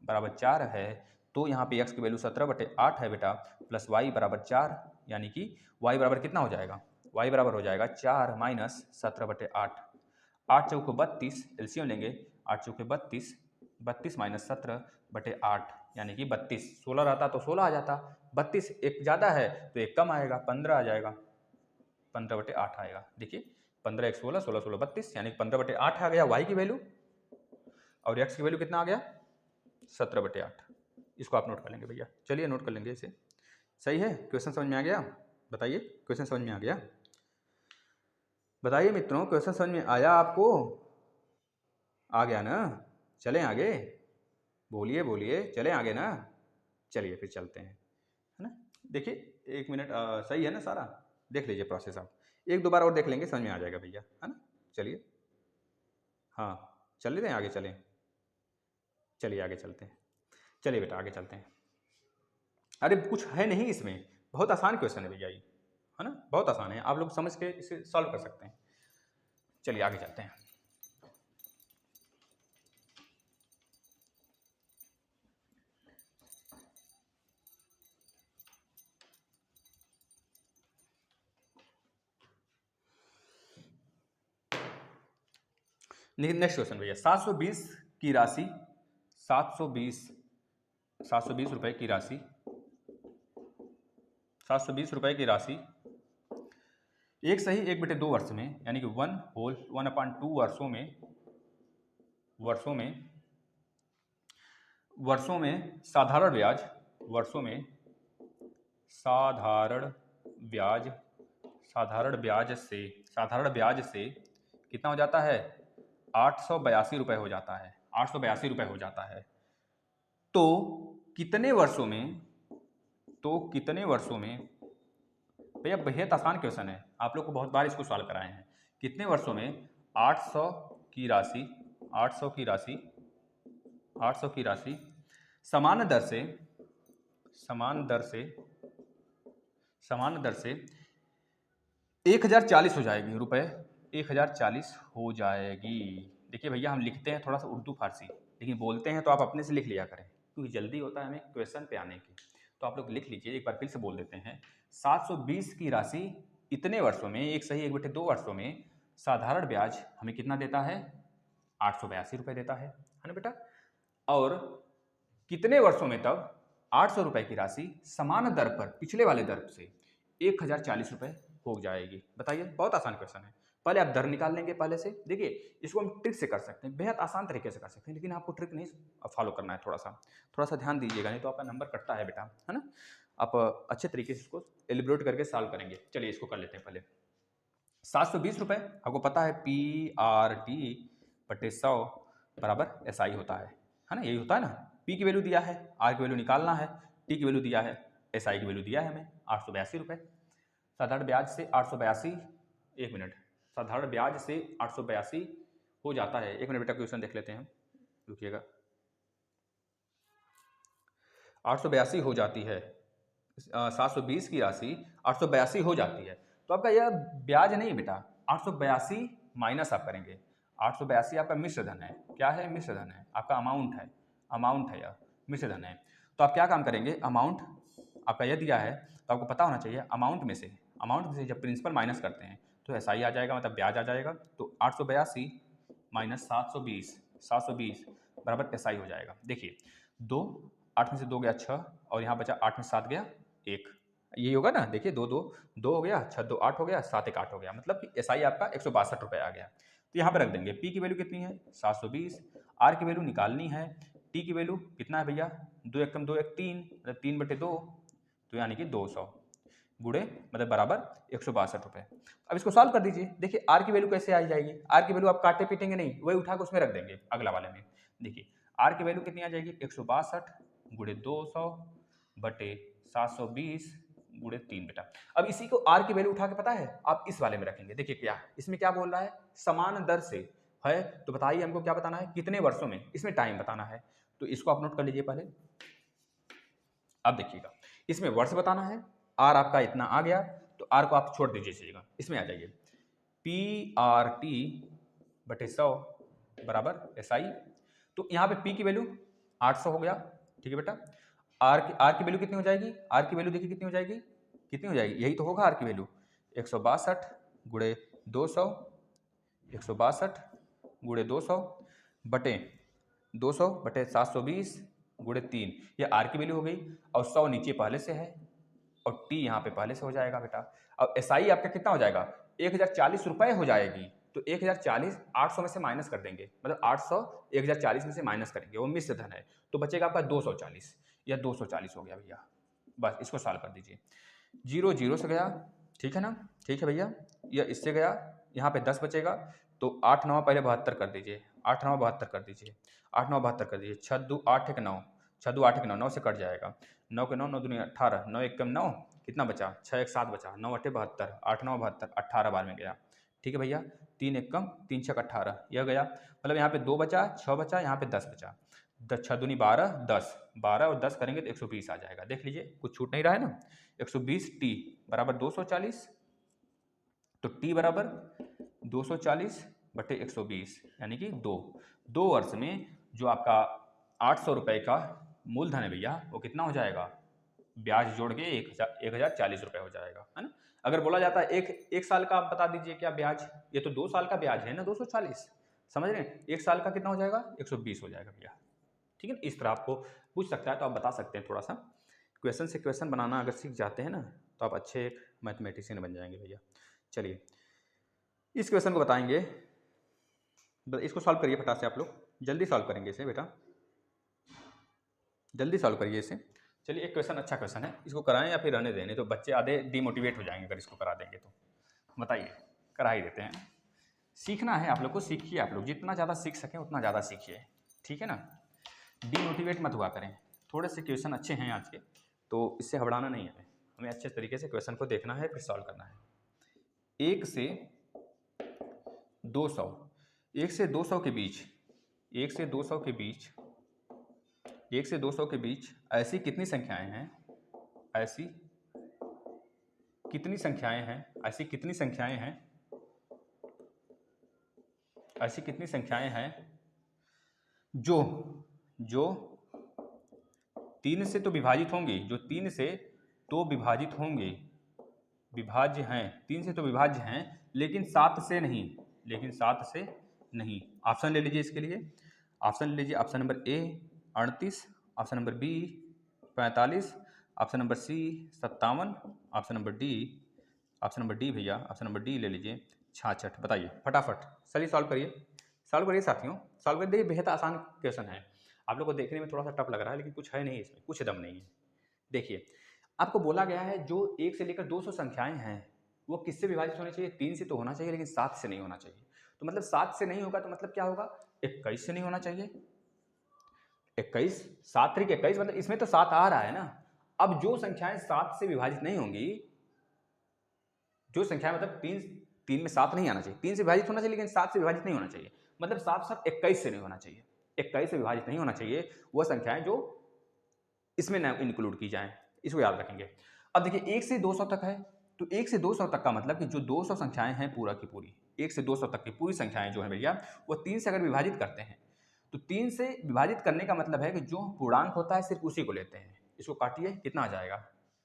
= 4 है, तो यहाँ पे x की वैल्यू 17/8 है बेटा, प्लस y = 4, यानी कि y बराबर कितना हो जाएगा? y बराबर हो जाएगा 4 - 17/8। 8 × 4 = 32, एलसीएम लेंगे, 8 × 4 = 32, 32 - 17/8 यानी कि 32। 16 रहता तो 16 आ जाता, 32 एक ज़्यादा है तो एक कम आएगा, 15 आ जाएगा, 15/8 आएगा। देखिए 15 × 1 = 16, 16 × 16 = 32, यानी 15/8 आ गया y की वैल्यू, और x की वैल्यू कितना आ गया? 17/8। इसको आप नोट कर लेंगे भैया, चलिए नोट कर लेंगे इसे। सही है? क्वेश्चन समझ में आ गया? बताइए, क्वेश्चन समझ में आ गया? बताइए मित्रों, क्वेश्चन समझ में आया आपको? आ गया ना? चलें आगे? बोलिए बोलिए, चलें आगे ना? चलिए फिर चलते हैं, है ना। देखिए 1 मिनट, सही है ना सारा? देख लीजिए प्रोसेस आप, 1-2 बार और देख लेंगे, समझ में आ जाएगा भैया, है ना। चलिए, हाँ चल लेते हैं आगे, चलें, चलिए आगे चलते हैं। चलिए बेटा आगे चलते हैं। अरे कुछ है नहीं इसमें, बहुत आसान क्वेश्चन है भैया ये, है ना, बहुत आसान है, आप लोग समझ के इसे सॉल्व कर सकते हैं। चलिए आगे चलते हैं। नेक्स्ट क्वेश्चन भैया, 720 की राशि, 720 रुपए की राशि, 720 रुपए की राशि एक सही 1/2 वर्ष में, यानी कि 1/2 वर्षों में साधारण ब्याज, वर्षों में साधारण ब्याज से कितना हो जाता है, 882 रुपए हो जाता है, 882 रुपए हो जाता है। तो कितने वर्षों में भैया बेहद आसान क्वेश्चन है, आप लोग को बहुत बार इसको सॉल्व कराए हैं। कितने वर्षों में 800 की राशि समान दर से 1040 हो जाएगी, रुपए 1040 हो जाएगी। देखिए भैया, हम लिखते हैं थोड़ा सा उर्दू फारसी, लेकिन बोलते हैं तो आप अपने से लिख लिया करें, क्योंकि जल्दी होता है हमें क्वेश्चन पे आने की। तो आप लोग लिख लीजिए, एक बार फिर से बोल देते हैं। 720 की राशि इतने वर्षों में, एक सही 1/2 वर्षों में साधारण ब्याज हमें कितना देता है, 882 रुपए देता है ना बेटा। और कितने वर्षों में तब 800 रुपए की राशि समान दर पर, पिछले वाले दर से 1040 रुपए हो जाएगी। बताइए, बहुत आसान क्वेश्चन है। पहले आप दर निकाल लेंगे पहले से। देखिए, इसको हम ट्रिक से कर सकते हैं, बेहद आसान तरीके से कर सकते हैं, लेकिन आपको ट्रिक नहीं फॉलो करना है, थोड़ा सा ध्यान दीजिएगा, नहीं तो आपका नंबर कटता है बेटा, है ना। आप अच्छे तरीके से इसको एलिब्रेट करके सॉल्व करेंगे। चलिए इसको कर लेते हैं पहले। 720 रुपए, आपको पता है PRT/100 बराबर SI होता है ना, यही होता है ना। P की वैल्यू दिया है, R की वैल्यू निकालना है, T की वैल्यू दिया है, SI की वैल्यू दिया है हमें 882 रुपए। साधारण ब्याज से 882, एक मिनट, साधारण ब्याज से 882 हो जाता है। एक मिनट बेटा, क्वेश्चन देख लेते हैं, रुकिएगा। 882 हो जाती है, 720 की राशि 882 हो जाती है। तो आपका यह ब्याज नहीं बेटा, 882 माइनस आप करेंगे। 882 आपका मिश्र धन है। क्या है? मिश्र धन है, आपका अमाउंट है यह मिश्र धन है। तो आप क्या काम करेंगे, अमाउंट आपका यह दिया है तो आपको पता होना चाहिए, अमाउंट में से जब प्रिंसिपल माइनस करते हैं तो SI आ जाएगा, मतलब ब्याज आ जाएगा। तो 882 माइनस 720 बराबर SI हो जाएगा। देखिए, 2, 8 में से 2 गया 6, और यहाँ बचा 8 में 7 गया 1, यही होगा ना। देखिए, 2 हो गया, 6 2 8 हो गया, 7 1 8 हो गया, मतलब कि SI आपका 162 रुपये आ गया। तो यहाँ पे रख देंगे। P की वैल्यू कितनी है, 720। R की वैल्यू निकालनी है। T की वैल्यू कितना है भैया, 2 1 2 1 3, मतलब 3/2, तो यानी कि 200 गुणे, मतलब बराबर 162 रुपये। अब इसको सॉल्व कर दीजिए। देखिए, R की वैल्यू कैसे आ जाएगी, R की वैल्यू आप काटे पीटेंगे नहीं, वही उठा के उसमें रख देंगे अगला वाले में। देखिए, R की वैल्यू कितनी आ जाएगी, 162 गुणे 200 बटे 720 गुणे 3 बेटा। अब इसी को R की वैल्यू उठा के पता है आप इस वाले में रखेंगे। देखिए क्या इसमें क्या बोल रहा है, समान दर से है। तो बताइए हमको क्या बताना है, कितने वर्षों में, इसमें टाइम बताना है। तो इसको आप नोट कर लीजिए पहले। अब देखिएगा, इसमें वर्ष बताना है, R आपका इतना आ गया, तो R को आप छोड़ दीजिएगा, इसमें आ जाइए। PRT/100 बराबर SI। तो यहाँ पे P की वैल्यू 800 हो गया, ठीक है बेटा। R की वैल्यू कितनी हो जाएगी, R की वैल्यू देखिए कितनी हो जाएगी, यही तो होगा R की वैल्यू, 162 गुणे 200, 162 गुणे 200 बटे 720 गुणे 3, ये R की वैल्यू हो गई। और 100 नीचे पहले से है, और T यहाँ पे पहले से हो जाएगा बेटा। अब SI आपका कितना हो जाएगा, 1040 रुपए हो जाएगी। तो 1040 800 में से माइनस कर देंगे, मतलब 800 1040 में से माइनस करेंगे, वो मिश्र धन है, तो बचेगा आपका 240, या 240 हो गया भैया। बस इसको सॉल्व कर दीजिए। 0 0 से गया, ठीक है ना, ठीक है भैया। यह इससे गया, यहाँ पे 10 बचेगा, तो 8 9 पहले 72 कर दीजिए, 8 9 72 कर दीजिए, 8 9 72 कर दीजिए। 6 2 8 1 9, 6 2 8 1 9, 9 से कट जाएगा, 9 के 9 9 दूनी 18, 9 1 9, कितना बचा, 6 1 7 बचा, 9 8 72, 8 9 72, 18 बार में गया, ठीक है भैया। 3 1 3 6 18, यह गया, मतलब यहाँ पे 2 बचा, 6 बचा, यहाँ पे 10 बचा, 10 6 दूनी 12, 10, 12 और 10 करेंगे तो 120 आ जाएगा। देख लीजिए, कुछ छूट नहीं रहा है ना। 120 T बराबर 240, तो T बराबर 240 बटे 120, यानी कि 2 वर्ष में जो आपका 800 रुपये का मूलधन है भैया, वो कितना हो जाएगा, ब्याज जोड़ के 1040 रुपये हो जाएगा, है ना। अगर बोला जाता है एक साल का, आप बता दीजिए क्या ब्याज, ये तो 2 साल का ब्याज है ना, 240, समझ रहे हैं? 1 साल का कितना हो जाएगा? 120 हो जाएगा भैया। ठीक है ना? इस तरह आपको पूछ सकता है, तो आप बता सकते हैं। थोड़ा सा क्वेश्चन से क्वेश्चन बनाना अगर सीख जाते हैं ना, तो आप अच्छे मैथमेटिशियन बन जाएंगे भैया। चलिए इस क्वेश्चन को बताएंगे, इसको सॉल्व करिए फटाक से आप लोग, जल्दी सॉल्व करेंगे इसे बेटा, जल्दी सॉल्व करिए इसे। चलिए एक क्वेश्चन, अच्छा क्वेश्चन है, इसको कराएं या फिर रहने दें, नहीं तो बच्चे आधे डिमोटिवेट हो जाएंगे अगर इसको करा देंगे तो। बताइए, करा ही देते हैं। सीखना है आप लोग को, सीखिए आप लोग, जितना ज़्यादा सीख सकें उतना ज़्यादा सीखिए, ठीक है ना? डिमोटिवेट मत हुआ करें। थोड़े से क्वेश्चन अच्छे हैं आज के, तो इससे घबराना नहीं है, हमें अच्छे तरीके से क्वेश्चन को देखना है, फिर सॉल्व करना है। 1 से 200, 1 से 200 के बीच, 1 से 200 के बीच, 1 से 200 के बीच ऐसी कितनी संख्याएं हैं, ऐसी कितनी संख्याएं हैं, ऐसी कितनी संख्याएं हैं, ऐसी कितनी संख्याएं हैं जो जो 3 से तो विभाजित होंगी, जो 3 से तो विभाजित होंगे, विभाज्य हैं, 3 से तो विभाज्य हैं, लेकिन 7 से नहीं, लेकिन 7 से नहीं। ऑप्शन ले लीजिए इसके लिए, ऑप्शन ले लीजिए। Option number A 38, option number B 45, option number C 57, option number D भैया, ऑप्शन नंबर डी ले लीजिए 66। बताइए फटाफट, चलिए सॉल्व करिए, सॉल्व करिए साथियों, सॉल्व कर देखिए, बेहद आसान क्वेश्चन है। आप लोग को देखने में थोड़ा सा टफ लग रहा है, लेकिन कुछ है नहीं इसमें, कुछ दम नहीं है। देखिए आपको बोला गया है जो 1 से लेकर 200 संख्याएं हैं वो किससे विभाजित होनी चाहिए? 3 से तो होना चाहिए, लेकिन 7 से नहीं होना चाहिए। तो मतलब 7 से नहीं होगा तो मतलब क्या होगा? 21 से नहीं होना चाहिए। 21, 7 3 21, मतलब इसमें तो 7 आ रहा है ना। अब जो संख्याएं 7 से विभाजित नहीं होंगी, जो संख्याएं मतलब 3 में 7 नहीं आना चाहिए, 3 से विभाजित होना चाहिए लेकिन 7 से विभाजित नहीं होना चाहिए, मतलब साफ साफ 21 से नहीं होना चाहिए, 21 से विभाजित नहीं होना चाहिए वह संख्याएं जो इसमें न इंक्लूड की जाएं, इसको याद रखेंगे। अब देखिए 1 से 200 तक है, तो 1 से 200 तक का मतलब कि जो 200 संख्याएं हैं पूरा की पूरी, 1 से 200 तक की पूरी संख्याएं जो है भैया, वो 3 से अगर विभाजित करते हैं, तो 3 से विभाजित करने का मतलब है कि जो पूर्णांक होता है सिर्फ उसी को लेते हैं। इसको काटिए, कितना आ जाएगा?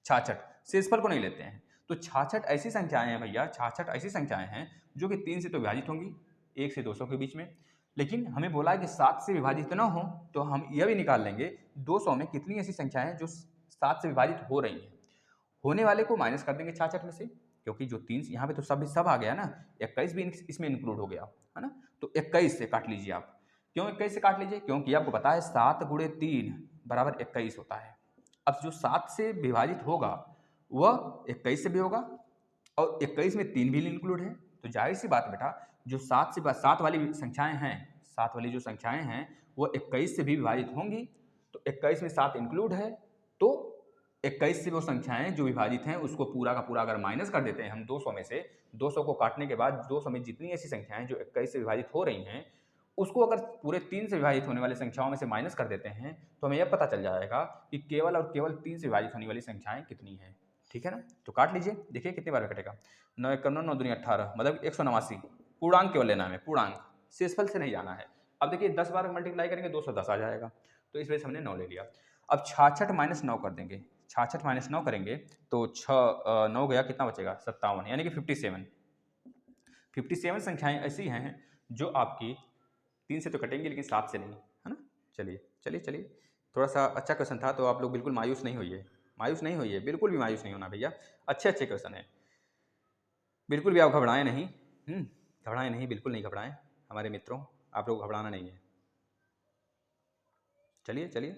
66। शेषफल को नहीं लेते हैं। तो 66 ऐसी संख्याएं हैं भैया, 66 ऐसी संख्याएं हैं जो कि 3 से तो विभाजित होंगी 1 से 200 के बीच में, लेकिन हमें बोला है कि 7 से विभाजित ना हो, तो हम यह भी निकाल लेंगे 200 में कितनी ऐसी संख्याएं हैं जो 7 से विभाजित हो रही हैं। होने वाले को माइनस कर देंगे 66 में से, क्योंकि जो 3 यहाँ पे तो सब आ गया ना, 21 भी इसमें इंक्लूड हो गया है ना। तो 21 से काट लीजिए आप। क्यों 21 से काट लीजिए? क्योंकि आपको पता है 7 गुणे 3 बराबर 21 होता है। अब जो 7 से विभाजित होगा वह 21 से भी होगा, और 21 में 3 भी इंक्लूड है, तो जाहिर सी बात बेटा, जो 7 वाली संख्याएं हैं, 7 वाली जो संख्याएं हैं वो 21 से भी विभाजित होंगी, तो 21 में 7 इंक्लूड है, तो 21 से वो संख्याएं जो विभाजित हैं उसको पूरा का पूरा अगर माइनस कर देते हैं हम 200 में से, 200 को काटने के बाद 200 में जितनी ऐसी संख्याएं जो 21 से विभाजित हो रही हैं उसको अगर पूरे 3 से विभाजित होने वाली संख्याओं में से माइनस कर देते हैं, तो हमें यह पता चल जाएगा कि केवल और केवल 3 से विभाजित होने वाली संख्याएं कितनी हैं। ठीक है ना? तो काट लीजिए, देखिए कितनी बार कटेगा। 9 1 9 9 दूनी 18, मतलब 189। पूर्णांक केवल लेना है, पूर्णांक, शेषफल से नहीं जाना है। अब देखिए 10 बार मल्टीप्लाई करेंगे 210 आ जाएगा, तो इस वजह से हमने 9 ले लिया। अब 66 माइनस 9 कर देंगे, 66 माइनस 9 करेंगे तो 9 गया, कितना बचेगा? 57, यानी कि 57। 57 संख्याएं ऐसी हैं जो आपकी 3 से तो कटेंगी लेकिन 7 से नहीं, है ना। चलिए चलिए चलिए, थोड़ा सा अच्छा क्वेश्चन था, तो आप लोग बिल्कुल मायूस नहीं होइए, मायूस नहीं होइए, बिल्कुल भी मायूस नहीं होना भैया, अच्छे अच्छे क्वेश्चन है, बिल्कुल भी आप घबराएं नहीं, घबराएं नहीं, बिल्कुल नहीं घबराएं हमारे मित्रों, आप लोग घबराना नहीं है। चलिए चलिए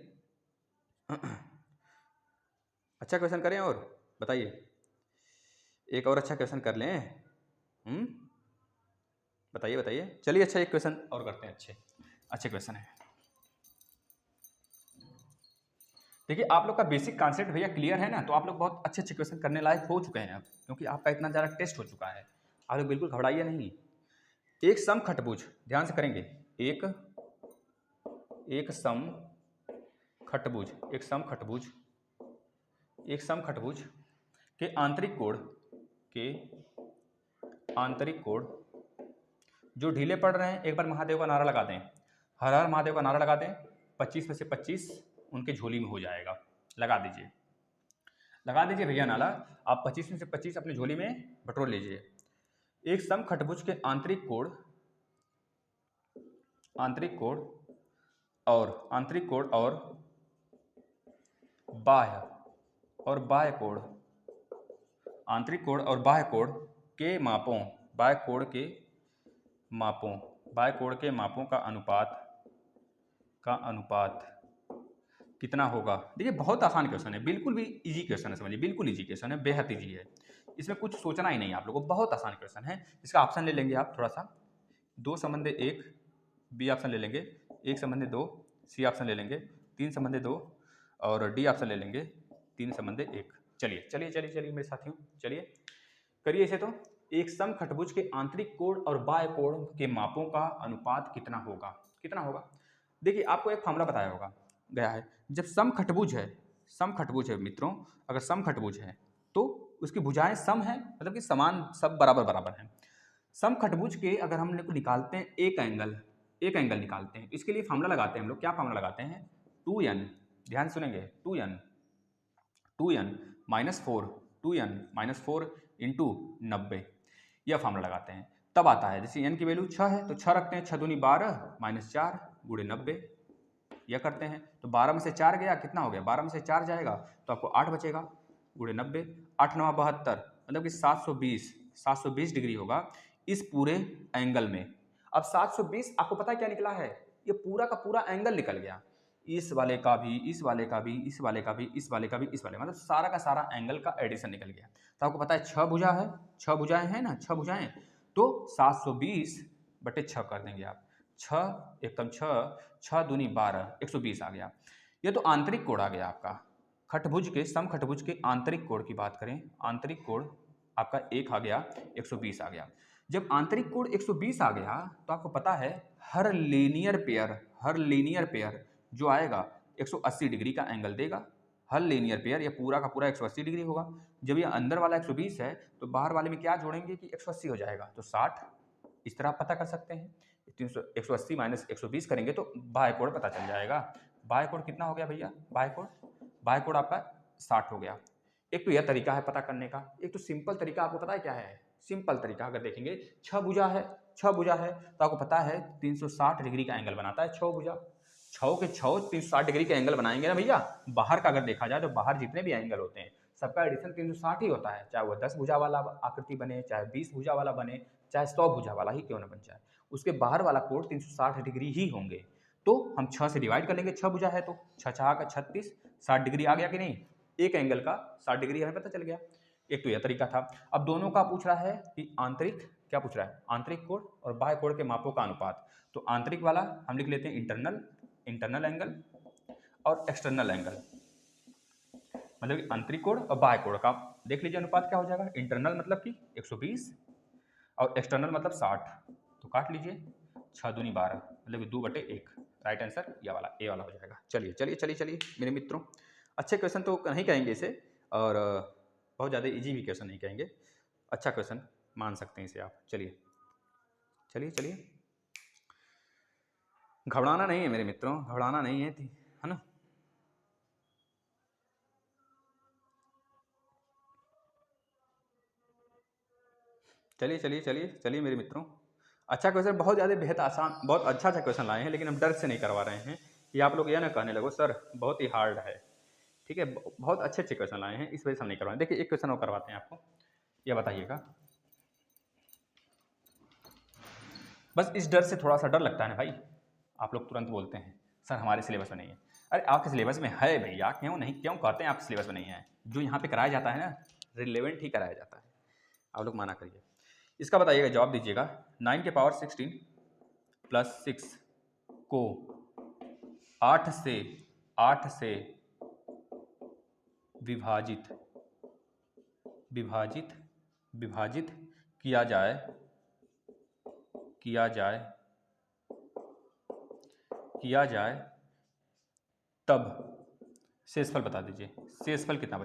अच्छा क्वेश्चन करें और बताइए, एक और अच्छा क्वेश्चन कर लें। बताइए बताइए, चलिए अच्छा एक क्वेश्चन और करते हैं, अच्छे अच्छे क्वेश्चन है। देखिए आप लोग का बेसिक कॉन्सेप्ट भैया क्लियर है ना, तो आप लोग बहुत अच्छे अच्छे क्वेश्चन करने लायक हो चुके हैं अब, क्योंकि आपका इतना ज़्यादा टेस्ट हो चुका है। आप लोग बिल्कुल घबराइए नहीं। एक समखटभुज, ध्यान से करेंगे, एक समखटभुज, एक समखटभुज के आंतरिक कोण जो ढीले पड़ रहे हैं, एक बार महादेव का नारा लगा दें, हर हर महादेव का नारा लगा दें, 25 में से 25 उनके झोली में हो जाएगा। लगा दीजिए भैया नारा, आप 25 में से 25 अपनी झोली में बटोर लीजिए। एक समखटभुज के आंतरिक कोण आंतरिक कोण और बाह्य कोण, आंतरिक कोण और बाह्य कोण के मापों, बाह्य कोण के मापों का अनुपात कितना होगा। देखिए बहुत आसान क्वेश्चन है, बिल्कुल भी इजी क्वेश्चन है, समझिए बिल्कुल इजी क्वेश्चन है, बेहद इजी है, इसमें कुछ सोचना ही नहीं आप लोगों को, बहुत आसान क्वेश्चन है। इसका ऑप्शन ले लेंगे आप थोड़ा सा, 2 संबंधे 1, बी ऑप्शन ले लेंगे, 1 संबंधे 2, सी ऑप्शन ले लेंगे, 3 संबंधे 2 और डी ऑप्शन ले लेंगे, 3 संबंधे 1। चलिए मेरे साथियों, चलिए करिए इसे। तो एक समखटभुज के आंतरिक कोण और बाह्य कोण के मापों का अनुपात कितना होगा। देखिए आपको एक फॉर्मूला बताया होगा गया है, जब समखटभुज है मित्रों, अगर समखटभुज है तो उसकी भुजाएं सम है, मतलब कि समान, सब बराबर है। समखटभुज के अगर हम लोग निकालते हैं एक एंगल निकालते हैं, इसके लिए फॉर्मूला लगाते हैं हम लोग, क्या फॉर्मूला लगाते हैं, 2n, ध्यान सुनेंगे, 2n माइनस 4 इंटू 90, यह फॉर्मूला लगाते हैं, तब आता है, जैसे n की वैल्यू 6 है तो 6 रखते हैं, 6 दूनी 12 माइनस 4 गुणे 90, यह करते हैं तो 12 में से 4 गया, कितना हो गया, 12 में से 4 जाएगा तो आपको 8 बचेगा, गुणे 90, 8 9 72, मतलब कि 720 डिग्री होगा इस पूरे एंगल में। अब 720 आपको पता है क्या निकला है, ये पूरा का पूरा एंगल निकल गया, इस वाले का भी, इस वाले का भी, इस वाले का भी, इस वाले का भी, इस वाले, मतलब सारा का सारा एंगल का एडिशन निकल गया। तो आपको पता है 6 भुजाएं हैं ना, 6 भुजाएं, तो 720/6 कर देंगे आप, 6 एकम 6 दूनी 12, 120 आ गया। ये तो आंतरिक कोण आ गया आपका। समखटभुज के आंतरिक कोण की बात करें, आंतरिक कोण आपका 1 आ गया, 120 आ गया। जब आंतरिक कोण 120 आ गया तो आपको पता है हर लीनियर पेयर जो आएगा 180 डिग्री का एंगल देगा, हर लीनियर पेयर, ये पूरा का पूरा 180 डिग्री होगा। जब ये अंदर वाला 120 है तो बाहर वाले में क्या जोड़ेंगे कि 180 हो जाएगा, तो 60, इस तरह आप पता कर सकते हैं। 180 माइनस 120 करेंगे तो बाह्य कोण पता चल जाएगा। बाह्य कोण कितना हो गया भैया, बाह्य कोण आपका 60 हो गया। एक तो यह तरीका है पता करने का, एक तो सिंपल तरीका आपको पता है क्या है, सिंपल तरीका अगर देखेंगे, 6 भुजा है तो आपको पता है 360 डिग्री का एंगल बनाता है 6 भुजा, 6 के 6 360 डिग्री का एंगल बनाएंगे ना भैया। बाहर का अगर देखा जाए तो बाहर जितने भी एंगल होते हैं सबका एडिशन 360 ही होता है, चाहे वो 10 भुजा वाला आकृति बने, चाहे 20 भुजा वाला बने, चाहे 100 भुजा वाला ही क्यों ना बन जाए, उसके बाहर वाला कोण 360 डिग्री ही होंगे। तो हम 6 से डिवाइड कर लेंगे, 6 भुजा है तो 6 6 का 36, 60 डिग्री आ गया कि नहीं, एक एंगल का 60 डिग्री हमें पता चल गया। एक तो यह तरीका था। अब दोनों का पूछ रहा है कि आंतरिक, क्या पूछ रहा है, आंतरिक कोण और बाह्य कोण के मापों का अनुपात। तो आंतरिक वाला हम लिख लेते हैं इंटरनल एंगल और एक्सटर्नल एंगल, मतलब कि आंतरिक कोण और बाह्य कोण का देख लीजिए अनुपात क्या हो जाएगा। इंटरनल मतलब कि 120 और एक्सटर्नल मतलब 60, तो काट लीजिए, 6 दूनी 12, मतलब कि 2/1, राइट आंसर ये वाला, ए वाला हो जाएगा। चलिए मेरे मित्रों, अच्छे क्वेश्चन तो नहीं कहेंगे इसे, और बहुत ज़्यादा इजी भी क्वेश्चन नहीं कहेंगे, अच्छा क्वेश्चन मान सकते हैं इसे आप। चलिए घबराना नहीं है मेरे मित्रों, घबराना नहीं है ना। चलिए मेरे मित्रों, अच्छा क्वेश्चन, बहुत ज़्यादा बेहद आसान, बहुत अच्छा क्वेश्चन लाए हैं, लेकिन हम डर से नहीं करवा रहे हैं कि आप लोग यह ना कहने लगो सर बहुत ही हार्ड है, ठीक है, बहुत अच्छे क्वेश्चन लाए हैं, इस वजह से हम नहीं करवाएं। देखिए एक क्वेश्चन और करवाते हैं आपको, यह बताइएगा, बस इस डर से थोड़ा सा डर लगता है ना भाई, आप लोग तुरंत बोलते हैं सर हमारे सिलेबस में नहीं है। अरे आपके सिलेबस में है भैया, क्यों कहते हैं आपके सिलेबस में नहीं है, जो यहाँ पे कराया जाता है ना रिलेवेंट ही कराया जाता है, आप लोग माना करिए। इसका बताइएगा, जवाब दीजिएगा। 9 के पावर 16 प्लस 6 को 8 से विभाजित किया जाए तब शेषफल बता दीजिए, शेषफल कितना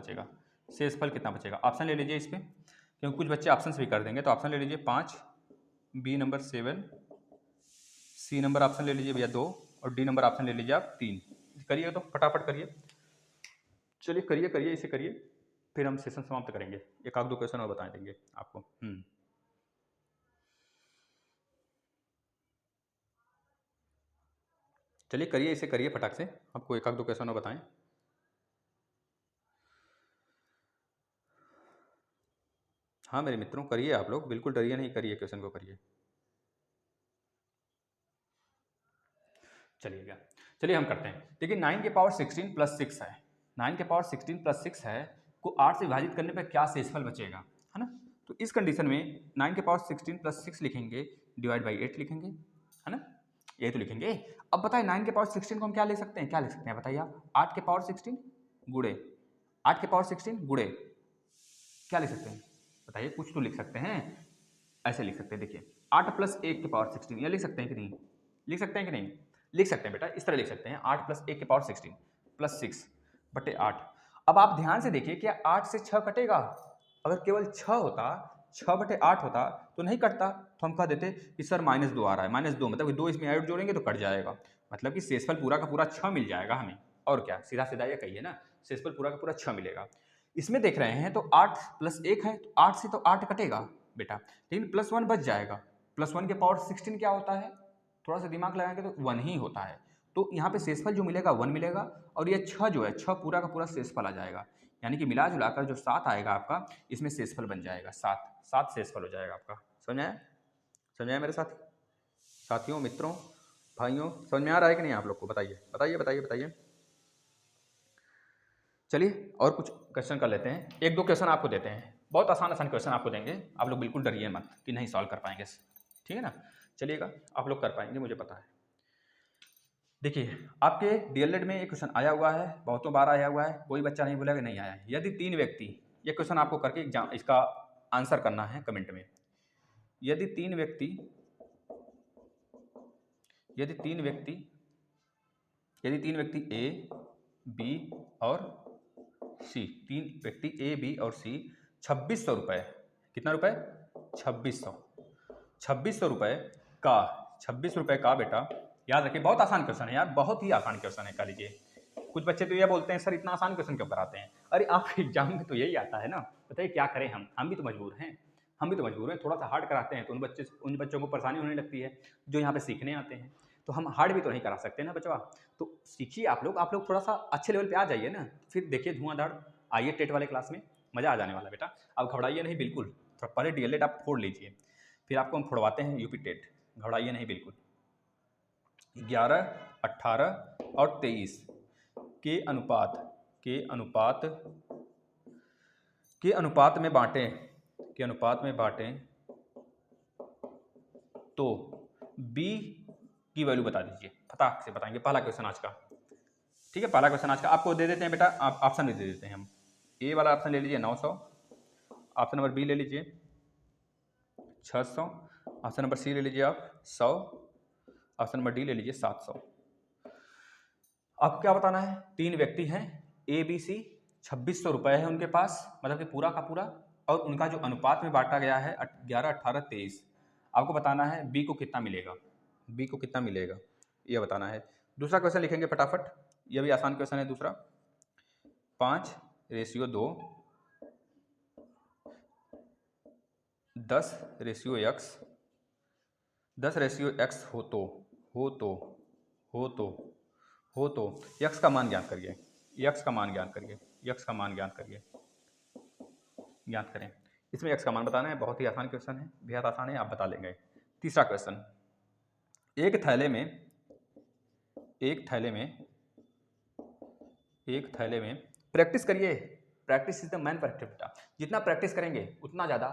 बचेगा। ऑप्शन ले लीजिए इस पे, क्योंकि कुछ बच्चे ऑप्शन भी कर देंगे, तो ऑप्शन ले लीजिए 5, B number 7, C number option ले लीजिए भैया 2, और डी नंबर ऑप्शन ले लीजिए आप 3। करिए तो फटाफट करिए, चलिए करिए इसे करिए, फिर हम सेशन समाप्त करेंगे, एक आध दो क्वेश्चन और बता देंगे आपको। चलिए करिए, इसे करिए फटाक से, आपको एक आध दो क्वेश्चन और बताएं। हाँ मेरे मित्रों, करिए आप लोग, बिल्कुल डरिए नहीं, करिए क्वेश्चन को करिए। चलिएगा, चलिए हम करते हैं। देखिए 9 के पावर 16 प्लस 6 है, 9 के पावर 16 प्लस 6 है को 8 से विभाजित करने पर क्या शेषफल बचेगा, है ना। तो इस कंडीशन में 9 के पावर 16 प्लस 6 लिखेंगे, डिवाइड बाई 8 लिखेंगे, है ना, यही तो लिखेंगे। अब बताइए 9 के पावर 16 को हम क्या ले सकते हैं, क्या लिख सकते हैं बताइए आप, 8 के पावर 16 गुड़े 8 के पावर 16 गुड़े क्या लिख सकते हैं बताइए, कुछ तो लिख सकते हैं, ऐसे लिख सकते हैं। देखिए 8 प्लस 1 के पावर 16, ये लिख सकते हैं कि नहीं, लिख सकते हैं कि नहीं, लिख सकते हैं बेटा, इस तरह लिख सकते हैं 8 प्लस 1 के पावर 16 प्लस 6 बटे 8। अब आप ध्यान से देखिए, क्या 8 से 6 कटेगा, अगर केवल 6 होता, 6 बटे 8 होता तो नहीं कटता, तो हम कह देते कि सर -2 आ रहा है, -2 मतलब कि 2 इसमें ऐड जोड़ेंगे तो कट जाएगा, मतलब कि शेषफल पूरा का पूरा 6 मिल जाएगा हमें, और क्या, सीधा सीधा ये कहिए ना, शेषफल पूरा का पूरा 6 मिलेगा। इसमें देख रहे हैं तो 8 प्लस 1 है, तो 8 से तो 8 कटेगा बेटा, लेकिन +1 बच जाएगा। +1 के पावर 16 क्या होता है, थोड़ा सा दिमाग लगाएंगे तो 1 ही होता है, तो यहाँ पे शेषफल जो मिलेगा 1 मिलेगा, और ये 6 जो है 6 पूरा का पूरा शेषफल आ जाएगा, यानी कि मिला जुलाकर जो 7 आएगा आपका, इसमें शेषफल बन जाएगा 7 शेषफल हो जाएगा आपका। समझ आया, समझ आया मेरे साथ साथियों, मित्रों, भाइयों, समझ में आ रहा है कि नहीं आप लोग को, बताइए बताइए बताइए बताइए। चलिए और कुछ क्वेश्चन कर लेते हैं, एक दो क्वेश्चन आपको देते हैं, बहुत आसान आसान क्वेश्चन आपको देंगे, आप लोग बिल्कुल डरिए मत कि नहीं सॉल्व कर पाएंगे, ठीक है ना। चलिएगा, आप लोग कर पाएंगे मुझे पता है। देखिए आपके डीएलएड में एक क्वेश्चन आया हुआ है, बहुतों बार आया हुआ है, कोई बच्चा नहीं बोलेगा नहीं आया है। यदि 3 व्यक्ति, ये क्वेश्चन आपको करके एग्जाम इसका आंसर करना है कमेंट में। यदि तीन व्यक्ति ए बी और सी, 3 व्यक्ति ए बी और सी 2600 रुपये, कितना रुपए, 2600 रुपये का, 26 रुपये का बेटा, याद रखिए बहुत आसान क्वेश्चन है यार, बहुत ही आसान क्वेश्चन है, कह लीजिए। कुछ बच्चे तो ये बोलते हैं सर इतना आसान क्वेश्चन क्यों कराते हैं, अरे आप एग्जाम में तो यही आता है ना, बताइए क्या करें, हम भी तो मजबूर हैं, थोड़ा सा हार्ड कराते हैं तो उन बच्चों को परेशानी होने लगती है जो यहाँ पे सीखने आते हैं, तो हम हार्ड भी तो नहीं करा सकते ना बच्चा। तो सीखिए आप लोग थोड़ा सा अच्छे लेवल पे आ जाइए ना, फिर देखिए धुआंधार आइए टेट वाले क्लास में, मज़ा आ जाने वाला बेटा। अब घबराइए नहीं बिल्कुल, थोड़ा पहले डीएलएड आप फोड़ लीजिए, फिर आपको हम फोड़वाते हैं यूपी टेट, घबराइए नहीं बिल्कुल। 11, 18 और 23 के अनुपात में बांटें तो b की वैल्यू बता दीजिए, फटाक से बताएंगे, पहला क्वेश्चन आज का, ठीक है, पहला क्वेश्चन आज का आपको दे देते हैं बेटा, आप ऑप्शन भी दे देते हैं हम। ए वाला ऑप्शन ले लीजिए 900, ऑप्शन नंबर बी ले लीजिए 600, ऑप्शन नंबर सी ले लीजिए आप 100, ऑप्शन नंबर डी ले लीजिए 700। आपको क्या बताना है, 3 व्यक्ति हैं ए बी सी, 2600 रुपये है उनके पास, मतलब कि पूरा का पूरा, और उनका जो अनुपात में बांटा गया है 11, 18, 23, आपको बताना है बी को कितना मिलेगा, ये बताना है। दूसरा क्वेश्चन लिखेंगे फटाफट, ये भी आसान क्वेश्चन है दूसरा, 5:2, 10:x, 10:x हो तो x का मान ज्ञात करिए, ज्ञात करें। इसमें x का मान बताना है, बहुत ही आसान क्वेश्चन है, बेहद आसान है, आप बता लेंगे। तीसरा क्वेश्चन, एक थैले में प्रैक्टिस करिए, practice is the man perfect, जितना प्रैक्टिस करेंगे उतना ज़्यादा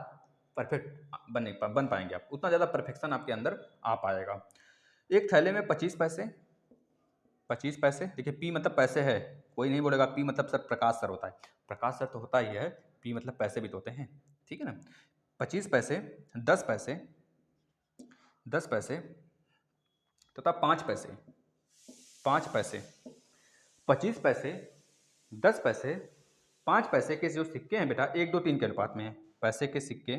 परफेक्ट बन पाएंगे आप, उतना ज़्यादा परफेक्शन आपके अंदर आ पाएगा। एक थैले में 25 पैसे, देखिए पी मतलब पैसे है, कोई नहीं बोलेगा पी मतलब सर प्रकाश सर होता है, प्रकाश सर तो होता ही है, पी मतलब पैसे भी तो होते हैं, ठीक है ना। 25 पैसे, 10 पैसे तथा 5 पैसे, 25 पैसे, 10 पैसे, 5 पैसे के जो सिक्के हैं बेटा 1, 2, 3 के अनुपात में हैं, पैसे के सिक्के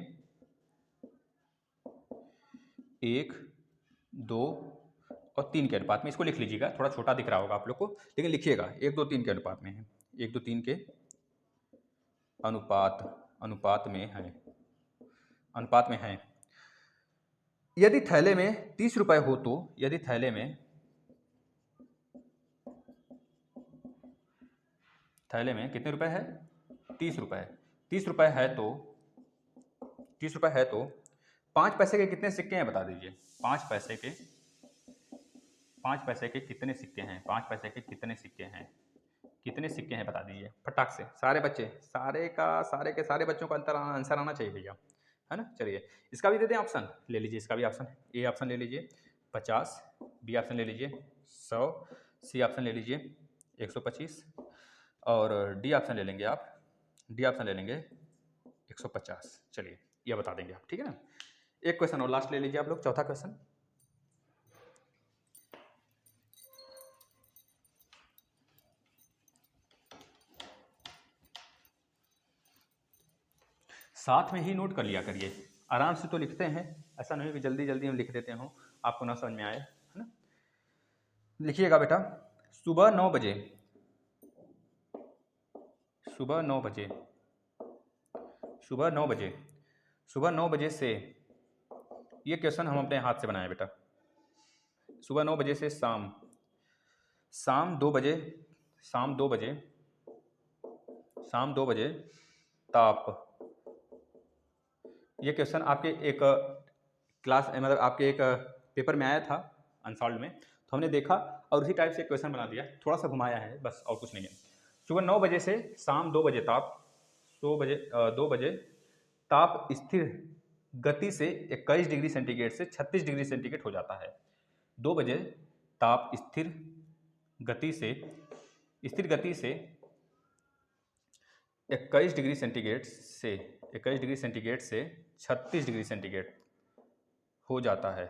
1, 2 और 3 के अनुपात में, इसको लिख लीजिएगा, थोड़ा छोटा दिख रहा होगा आप लोग को, लेकिन लिखिएगा 1, 2, 3 के अनुपात में है, 1, 2, 3 के अनुपात में है। यदि थैले में 30 रुपये हो तो, यदि थैले में थैले में कितने रुपए है? 30 रुपए। 30 रुपए है तो 30 रुपए है तो 5 पैसे के कितने सिक्के हैं बता दीजिए। 5 पैसे के कितने सिक्के हैं? 5 पैसे के कितने सिक्के हैं? कितने सिक्के हैं बता दीजिए फटाक से। सारे बच्चे, सारे के सारे बच्चों का आंसर आना चाहिए भैया, है ना। चलिए इसका भी दे दें ऑप्शन, ले लीजिए इसका भी ऑप्शन। ए ऑप्शन ले लीजिए 50, बी ऑप्शन ले लीजिए 100, सी ऑप्शन ले लीजिए 125 और डी ऑप्शन ले लेंगे आप, डी ऑप्शन ले लेंगे 150। चलिए ये बता देंगे आप, ठीक है ना। एक क्वेश्चन और लास्ट ले लीजिए आप लोग, चौथा क्वेश्चन। साथ में ही नोट कर लिया करिए, आराम से तो लिखते हैं, ऐसा नहीं कि जल्दी जल्दी हम लिख देते हो, आपको ना समझ में आए, है ना। लिखिएगा बेटा, सुबह 9 बजे, सुबह 9 बजे, सुबह 9 बजे, सुबह 9 बजे से, ये क्वेश्चन हम अपने हाथ से बनाए बेटा। सुबह 9 बजे से शाम 2 बजे, शाम 2 बजे, शाम 2 बजे ताप। ये क्वेश्चन आपके एक क्लास मतलब आपके एक पेपर में आया था अनसॉल्व में, तो हमने देखा और उसी टाइप से क्वेश्चन बना दिया, थोड़ा सा घुमाया है बस और कुछ नहीं है। सुबह 9 बजे से शाम 2 बजे ताप, 2 बजे ताप स्थिर गति से 21 डिग्री सेंटीग्रेड से 36 डिग्री सेंटीग्रेड हो जाता है। 2 बजे ताप स्थिर गति से 21 डिग्री सेंटीग्रेड से 36 डिग्री सेंटीग्रेड हो जाता है।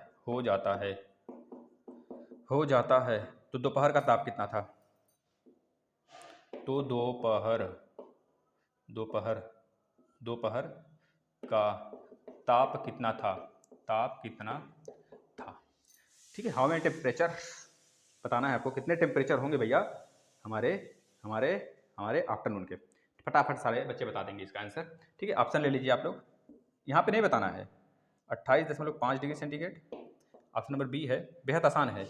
तो दोपहर का ताप कितना था? तो दोपहर का ताप कितना था? ठीक है, हवा में टेम्परेचर बताना है आपको, कितने टेम्परेचर होंगे भैया हमारे आफ्टरनून के। फटाफट सारे बच्चे बता देंगे इसका आंसर, ठीक है। ऑप्शन ले लीजिए आप लोग, यहाँ पे नहीं बताना है। 28.5 degree centigrade, option number B है, बेहद आसान है।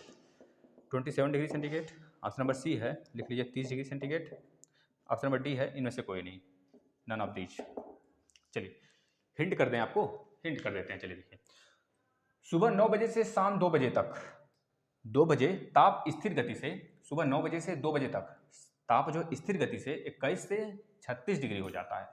27 degree centigrade, option number C है, लिख लीजिए 30 degree centigrade, option number D है, इनमें से कोई नहीं, नन ऑफ दीज। चलिए हिंट कर दें आपको, हिंट कर देते हैं। चलिए देखिए, सुबह 9 बजे से शाम 2 बजे तक, 2 बजे ताप स्थिर गति से, सुबह 9 बजे से 2 बजे तक ताप जो स्थिर गति से 21 से 36 डिग्री हो जाता है।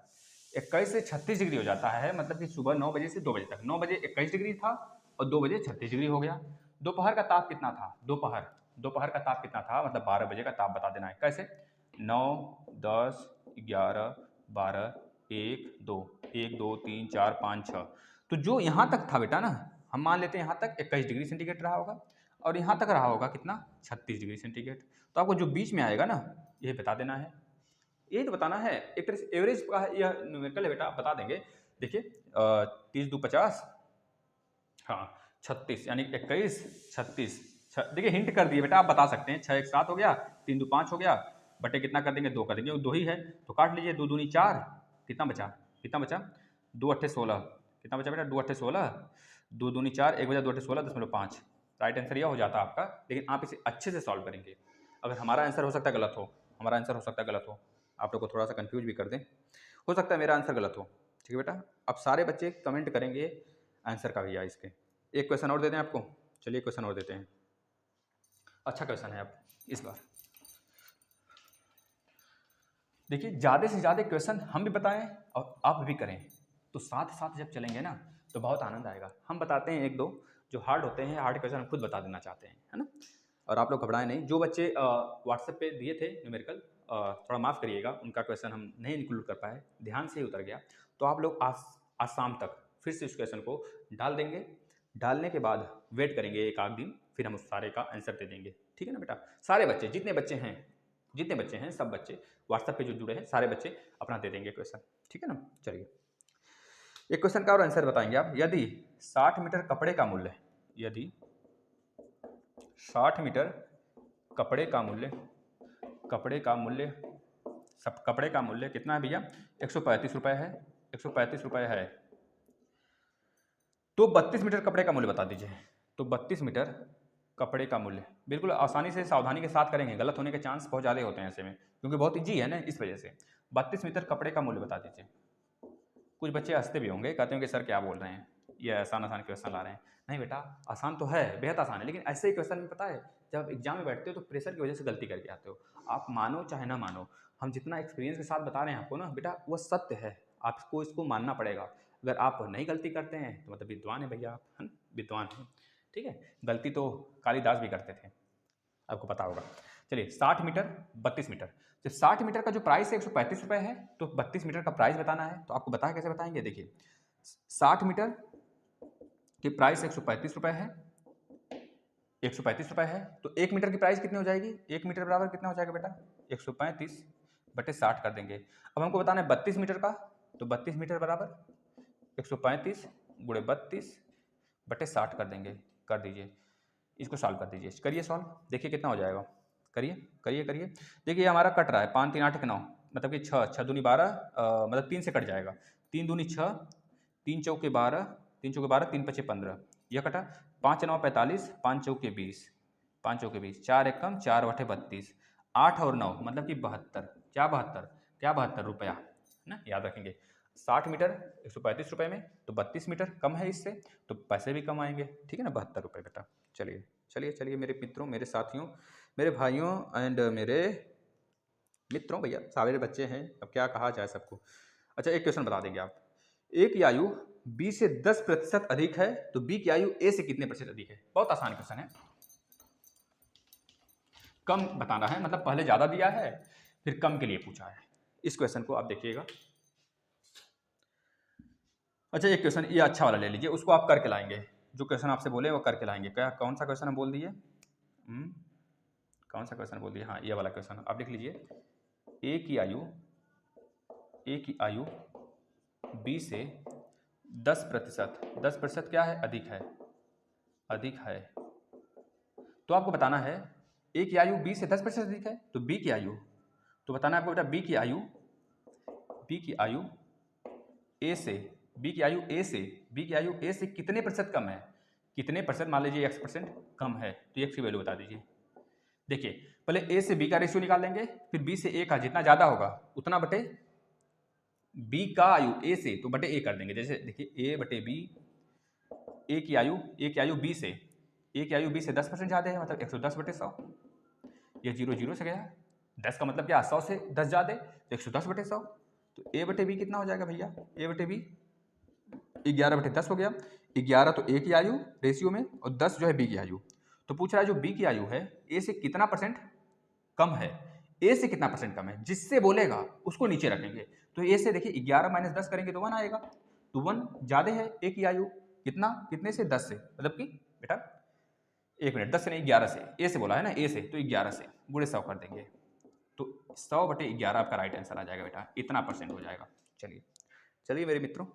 21 से 36 डिग्री हो जाता है, मतलब कि सुबह 9 बजे से 2 बजे तक, 9 बजे 21 डिग्री था और 2 बजे 36 डिग्री हो गया। दोपहर का ताप कितना था? दोपहर का ताप कितना था, मतलब 12 बजे का ताप बता देना है। कैसे? 9, 10, 11, 12, 1, 2, 1, 2, 3, 4, 5, 6। तो जो यहाँ तक था बेटा ना, हम मान लेते हैं यहाँ तक 21 डिग्री सेंटीग्रेड रहा होगा और यहाँ तक रहा होगा कितना? 36 डिग्री सेंटीग्रेड। तो आपको जो बीच में आएगा ना, ये बता देना है, ये तो बताना है। एक तरह से एवरेज का यह न्यूमेरिकल है बेटा, आप बता देंगे। देखिए 30 2 50, हाँ 36, यानी 21 36। देखिए हिंट कर दिए बेटा, आप बता सकते हैं। 6 1 7 हो गया, 3 2 5 हो गया, बटे कितना कर देंगे? 2 कर देंगे, 2 ही है तो काट लीजिए। 2 दूनी 4, कितना बचा? 2 8 16, कितना बचा बेटा? 2 8 16, 2 दूनी 4, 1 बजा 2 8 16.5। राइट आंसर यह हो जाता है आपका। लेकिन आप इसे अच्छे से सॉल्व करेंगे। अगर हमारा आंसर हो सकता है गलत हो, हमारा आंसर हो सकता है गलत हो, आप लोग को थोड़ा सा कंफ्यूज भी कर दें, हो सकता है मेरा आंसर गलत हो, ठीक है बेटा। अब सारे बच्चे कमेंट करेंगे आंसर का भैया इसके। एक क्वेश्चन और दे दें आपको, चलिए क्वेश्चन और देते हैं, अच्छा क्वेश्चन है अब इस बार। देखिए ज़्यादा से ज़्यादा क्वेश्चन हम भी बताएं और आप भी करें, तो साथ साथ जब चलेंगे ना तो बहुत आनंद आएगा। हम बताते हैं 1 2 जो हार्ड होते हैं, हार्ड क्वेश्चन हम खुद बता देना चाहते हैं, है ना। और आप लोग घबराएं नहीं। जो बच्चे व्हाट्सएप पे दिए थे न्यूमेरिकल, थोड़ा माफ़ करिएगा, उनका क्वेश्चन हम नहीं इंक्लूड कर पाए, ध्यान से ही उतर गया। तो आप लोग आज शाम तक फिर से उस क्वेश्चन को डाल देंगे। डालने के बाद वेट करेंगे 1 आध दिन, फिर हम उस सारे का आंसर दे देंगे, ठीक है ना बेटा। सारे बच्चे जितने बच्चे हैं सब बच्चे व्हाट्सएप पे जो जुड़े हैं सारे बच्चे अपना दे देंगे क्वेश्चन, ठीक है ना। चलिए एक क्वेश्चन का और आंसर बताएंगे आप। यदि 60 मीटर कपड़े का मूल्य, यदि 60 मीटर कपड़े का मूल्य सब कपड़े का मूल्य कितना है भैया? 135 रुपये है, 135 रुपये है। तो 32 मीटर कपड़े का मूल्य बता दीजिए। तो 32 मीटर कपड़े का मूल्य, बिल्कुल आसानी से सावधानी के साथ करेंगे, गलत होने के चांस बहुत ज़्यादा होते हैं ऐसे में, क्योंकि बहुत ईजी है ना, इस वजह से। 32 मीटर कपड़े का मूल्य बता दीजिए। कुछ बच्चे हंसते भी होंगे, कहते होंगे सर क्या बोल रहे हैं, ये आसान आसान क्वेश्चन ला रहे हैं। नहीं बेटा, आसान तो है, बेहद आसान है, लेकिन ऐसे ही क्वेश्चन में पता है जब एग्जाम में बैठते हो तो प्रेशर की वजह से गलती करके आते हो। आप मानो चाहे ना मानो, हम जितना एक्सपीरियंस के साथ बता रहे हैं आपको ना बेटा, वो सत्य है, आपको इसको मानना पड़ेगा। अगर आप नहीं गलती करते हैं तो मतलब विद्वान है भैया आप, है ना, विद्वान हैं। ठीक है, गलती तो कालिदास भी करते थे, आपको पता होगा। चलिए 60 मीटर 32 मीटर, जब 60 मीटर का जो प्राइस है 135 रुपये है, तो 32 मीटर का प्राइस बताना है, तो आपको बताया कैसे बताएंगे। देखिए 60 मीटर की प्राइस 135 रुपये है, 135 रुपये है, तो 1 मीटर की प्राइस कितनी हो जाएगी, 1 मीटर बराबर कितना हो जाएगा बेटा, 135 बटे 60 कर देंगे। अब हमको बताना है 32 मीटर का, तो 32 मीटर बराबर 135 गुणे 32 बटे 60 कर देंगे। कर दीजिए, इसको सॉल्व कर दीजिए, करिए सॉल्व, देखिए कितना हो जाएगा। करिए करिए करिए, देखिए हमारा कट रहा है 5 3 8 9, मतलब कि 6 6 दूनी 12, मतलब 3 से कट जाएगा, 3 दूनी 6, 3 चौके 12, 3 चौके 12, 3 पचे 15, यह कटा। 5 9 45, 5 चौके 20, 5 चौके 20, 4 एक कम 4 बटे 32, 8 और 9 मतलब कि 72, क्या 72, क्या 72 रुपया, है ना, याद रखेंगे। 60 मीटर 135 रुपये में, तो 32 मीटर कम है इससे, तो पैसे भी कम आएंगे, ठीक है ना, 72 रुपये बेटा। चलिए चलिए चलिए मेरे मित्रों, मेरे साथियों, मेरे भाइयों एंड मेरे मित्रों, भैया सारे बच्चे हैं, अब क्या कहा जाए सबको। अच्छा एक क्वेश्चन बता देंगे आप, ए की आयु बी से 10% अधिक है, तो बी की आयु ए से कितने प्रतिशत अधिक है। बहुत आसान क्वेश्चन है, कम बताना है, मतलब पहले ज़्यादा दिया है फिर कम के लिए पूछा है। इस क्वेश्चन को आप देखिएगा। अच्छा एक क्वेश्चन ये अच्छा वाला ले लीजिए, उसको आप करके लाएंगे, जो क्वेश्चन आपसे बोले वो करके लाएंगे। क्या, कौन सा क्वेश्चन हम बोल दिए, कौन सा क्वेश्चन बोल दिए, हाँ ये वाला क्वेश्चन आप लिख लीजिए। ए की आयु बी से 10%, 10% क्या है, अधिक है, अधिक है, तो आपको बताना है ए की आयु बी से 10% अधिक है, तो बी की आयु, तो बताना है आपको बेटा बी की आयु ए से, बी की आयु ए से कितने प्रतिशत कम है, कितने परसेंट, मान लीजिए x% कम है, तो x की वैल्यू बता दीजिए। देखिए पहले ए से बी का रेशियो निकाल लेंगे, फिर बी से ए का जितना ज़्यादा होगा उतना बटे बी का आयु ए से, तो बटे ए कर देंगे। जैसे देखिए ए बटे बी, ए की आयु बी से, ए की आयु बी से 10% ज़्यादा है, मतलब 110 बटे 100, ये 0 0 से गया, 10 का मतलब क्या, 100 से 10 ज़्यादा, तो 110 बटे 100, तो ए बटे बी कितना हो जाएगा भैया, ए बटे बी 11 बटे 10 हो गया। 11 तो ए की आयु रेशियो में, और 10 जो है बी की आयु, तो पूछ रहा है जो बी की आयु है ए से कितना परसेंट कम है, ए से कितना परसेंट कम है, जिससे बोलेगा उसको नीचे रखेंगे। तो ए से देखिए 11 माइनस 10 करेंगे तो 1 आएगा, तो 1 ज़्यादा है ए की आयु, कितना, कितने से, 10 से, मतलब कि बेटा 1 मिनट, 10 से नहीं 11 से, ए से बोला है ना, ए से, तो 11 से गुणे 100 कर देंगे, तो 100 बटे 11 आपका राइट आंसर आ जाएगा बेटा, इतना परसेंट हो जाएगा। चलिए चलिए मेरे मित्रों,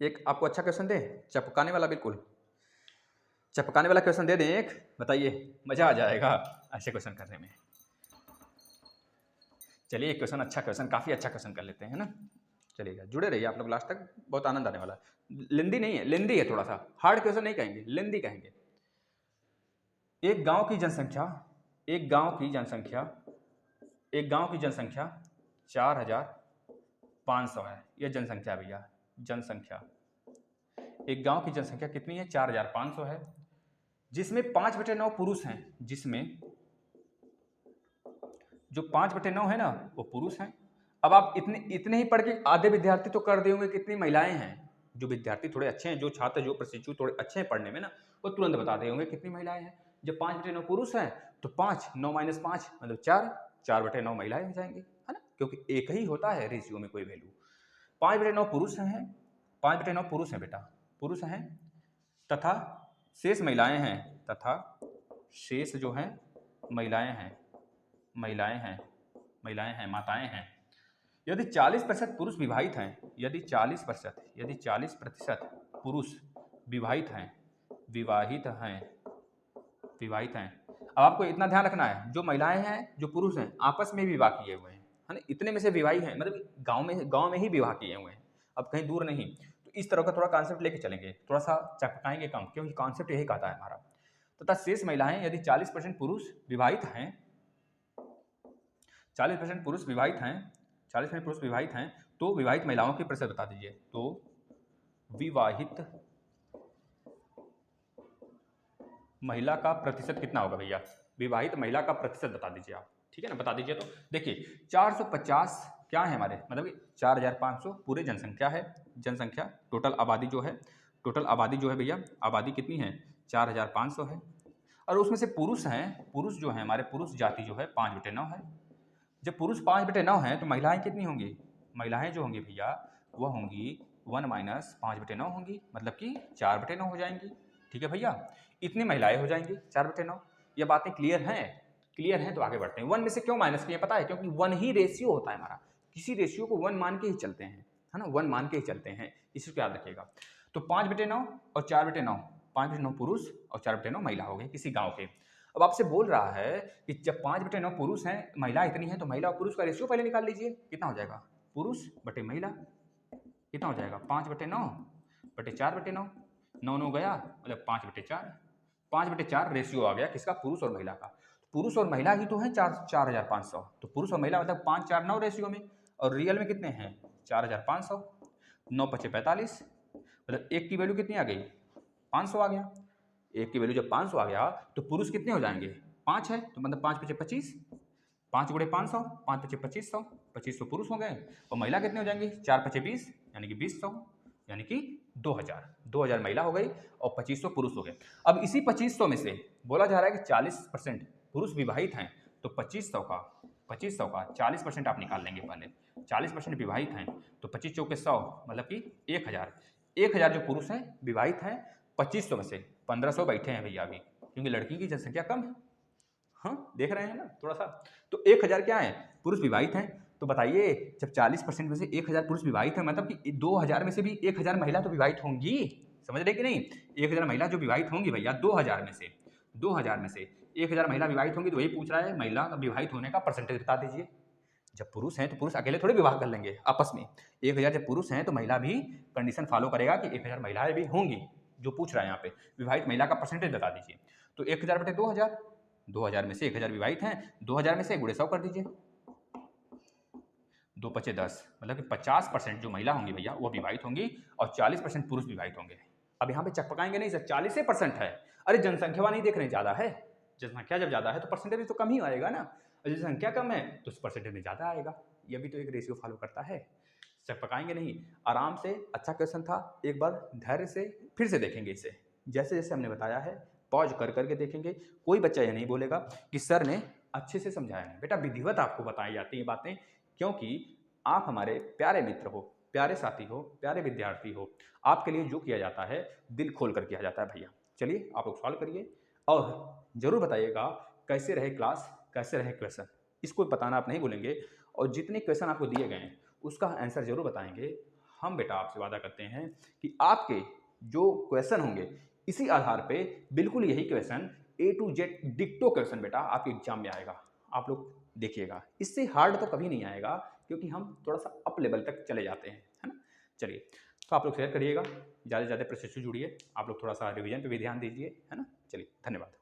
एक आपको अच्छा क्वेश्चन दे, चपकाने वाला, बिल्कुल चपकाने वाला क्वेश्चन दे दें एक, बताइए, मजा आ जाएगा ऐसे क्वेश्चन करने में। चलिए एक क्वेश्चन, अच्छा क्वेश्चन, काफ़ी अच्छा क्वेश्चन कर लेते हैं ना। चलिएगा, जुड़े रहिए आप लोग लास्ट तक, बहुत आनंद आने वाला है। लेंदी नहीं है, लेंदी है थोड़ा सा, हार्ड क्वेश्चन नहीं कहेंगे, लेंदी कहेंगे। एक गांव की जनसंख्या 4500 है, यह जनसंख्या भैया, जनसंख्या, एक गांव की जनसंख्या कितनी है, 4500 है, जिसमें 5/9 पुरुष हैं, जिसमें जो 5/9 है ना वो पुरुष हैं। अब आप इतने ही पढ़ के आधे विद्यार्थी तो कर देंगे कितनी महिलाएं हैं, जो विद्यार्थी थोड़े अच्छे हैं, जो छात्र, जो प्रशिक्षु थोड़े अच्छे हैं पढ़ने में ना, वो तुरंत बता देंगे कितनी महिलाएं हैं। जब 5/9 पुरुष हैं तो 5, 9 माइनस 5 मतलब 4, 4/9 महिलाएं हो जाएंगी, है ना, क्योंकि एक ही होता है रेशियो में कोई वैल्यू। 5/9 पुरुष हैं, 5/9 पुरुष हैं बेटा, पुरुष हैं, तथा शेष महिलाएं हैं, तथा शेष जो हैं महिलाएं हैं, माताएं हैं। यदि 40% पुरुष विवाहित हैं, यदि 40% पुरुष विवाहित हैं, अब आपको इतना ध्यान रखना है, जो महिलाएं हैं, जो पुरुष हैं, आपस में विवाह किए हुए हैं, है ना, इतने में से विवाही हैं, मतलब गांव में ही विवाह किए हुए हैं, अब कहीं दूर नहीं। तो इस तरह का थोड़ा कॉन्सेप्ट लेके चलेंगे, थोड़ा सा चपकाएंगे कम, क्योंकि कॉन्सेप्ट यही कहता है हमारा। तथा शेष महिलाएं यदि 40% पुरुष विवाहित हैं, 40% पुरुष विवाहित हैं, 40% पुरुष विवाहित हैं, तो विवाहित महिलाओं की प्रतिशत बता दीजिए। तो विवाहित महिला का प्रतिशत कितना होगा भैया? विवाहित महिला का प्रतिशत बता दीजिए आप, ठीक है ना, बता दीजिए। तो देखिए 450 क्या है हमारे, मतलब 4500 पूरे जनसंख्या है, जनसंख्या टोटल आबादी जो है, टोटल आबादी जो है भैया, आबादी कितनी है? 4500 है। और उसमें से पुरुष हैं, पुरुष जो है हमारे, पुरुष जाति जो है 5/9 है। जब पुरुष 5/9 हैं तो महिलाएं कितनी होंगी? महिलाएं जो होंगी भैया वह होंगी 1 - 5/9 होंगी, मतलब कि 4/9 हो जाएंगी, ठीक है भैया। इतनी महिलाएं हो जाएंगी 4/9। ये बातें क्लियर हैं? क्लियर हैं तो आगे बढ़ते हैं। 1 में से क्यों माइनस किए पता है? क्योंकि 1 ही रेशियो होता है हमारा, किसी रेशियो को 1 मान के ही चलते हैं, है ना, 1 मान के ही चलते हैं, इसको याद रखिएगा। तो 5/9 और 4/9, 5/9 पुरुष और 4/9 महिला हो गए किसी गांव के। अब आपसे बोल रहा है कि जब 5/9 पुरुष हैं, महिला इतनी है, तो महिला और पुरुष का रेशियो पहले निकाल लीजिए, कितना हो जाएगा? पुरुष बटे महिला कितना हो जाएगा? 5/9 बटे 4/9, 9 गया, मतलब 5/4, 5/4 रेशियो आ गया किसका? पुरुष और महिला का। पुरुष और महिला ही तो है 4500, तो पुरुष और महिला मतलब 5/4/9 रेशियो में, और रियल में कितने हैं? 4500, 9 × 5 = 45, मतलब एक की वैल्यू कितनी आ गई? 500 आ गया। एक की वैल्यू जब 500 आ गया तो पुरुष कितने हो जाएंगे? 5 है, तो मतलब 5 × 5 = 25, 5 × 500, 5 × 5 = 2500, 2500 पुरुष हो गए। और महिला कितने हो जाएंगी? 4 × 5 = 20, यानी कि 2000, यानी कि 2000 महिला हो गई और 2500 पुरुष हो गए। अब इसी 2500 में से बोला जा रहा है कि 40% पुरुष विवाहित हैं, तो 2500 का 40% आप निकाल लेंगे पहले। 40% विवाहित हैं तो 25 × 4 = 100, मतलब कि 1000 जो पुरुष हैं विवाहित हैं, 2500 में से 1500 बैठे हैं भैया अभी, क्योंकि लड़की की जनसंख्या कम है। हाँ, देख रहे हैं ना थोड़ा सा। तो 1000 क्या है? पुरुष विवाहित हैं। तो बताइए, जब 40% में से 1000 पुरुष विवाहित हैं, मतलब कि 2000 में से भी 1000 महिला तो विवाहित होंगी, समझ रहे कि नहीं? 1000 महिला जो विवाहित होंगी भैया, 2000 में से 1000 महिला विवाहित होंगी, तो वही पूछ रहा है महिला विवाहित होने का परसेंटेज बता दीजिए। जब पुरुष हैं तो पुरुष अकेले थोड़े विवाह कर लेंगे आपस में। 1000 जब पुरुष हैं तो महिला भी कंडीशन फॉलो करेगा कि 1000 महिलाएं भी होंगी, जो पूछ रहा है यहाँ पे। विवाहित महिला का परसेंटेज बता दीजिए। तो 1000 बटे 2000, 2000 में से 1000 विवाहित हैं, 2000 में से गुणे 100 कर दीजिए, 2 × 5 = 10, मतलब कि 50% जो महिला होंगी भैया वो विवाहित होंगी और 40% पुरुष विवाहित होंगे। अब यहाँ पे चकपकाएंगे नहीं सर, 40% है। अरे जनसंख्या नहीं देख रहे हैं, ज़्यादा है। जनसंख्या जब ज़्यादा है तो परसेंटेज तो कम ही आएगा ना, और जनसंख्या कम है तो उस परसेंटेज में ज़्यादा आएगा। ये भी तो एक रेशियो फॉलो करता है। चकपकाएंगे नहीं, आराम से। अच्छा क्वेश्चन था, एक बार धैर्य से फिर से देखेंगे इसे, जैसे जैसे हमने बताया है पॉज कर करके देखेंगे। कोई बच्चा ये नहीं बोलेगा कि सर ने अच्छे से समझाया नहीं। बेटा विधिवत आपको बताई जाती है बातें, क्योंकि आप हमारे प्यारे मित्र हो, प्यारे साथी हो, प्यारे विद्यार्थी हो। आपके लिए जो किया जाता है दिल खोल कर किया जाता है भैया। चलिए आप लोग सॉल्व करिए और ज़रूर बताइएगा कैसे रहे क्लास, कैसे रहे क्वेश्चन। इसको बताना आप नहीं भूलेंगे, और जितने क्वेश्चन आपको दिए गए हैं उसका आंसर जरूर बताएंगे। हम बेटा आपसे वादा करते हैं कि आपके जो क्वेश्चन होंगे इसी आधार पे बिल्कुल यही क्वेश्चन A to Z डिक्टो क्वेश्चन बेटा आपके एग्जाम में आएगा। आप लोग देखिएगा, इससे हार्ड तो कभी नहीं आएगा, क्योंकि हम थोड़ा सा अप लेवल तक चले जाते हैं, है ना। चलिए, तो आप लोग शेयर करिएगा, ज़्यादा से ज़्यादा प्रोसेस से जुड़िए, आप लोग थोड़ा सा रिवीजन पे भी ध्यान दीजिए, है ना। चलिए, धन्यवाद।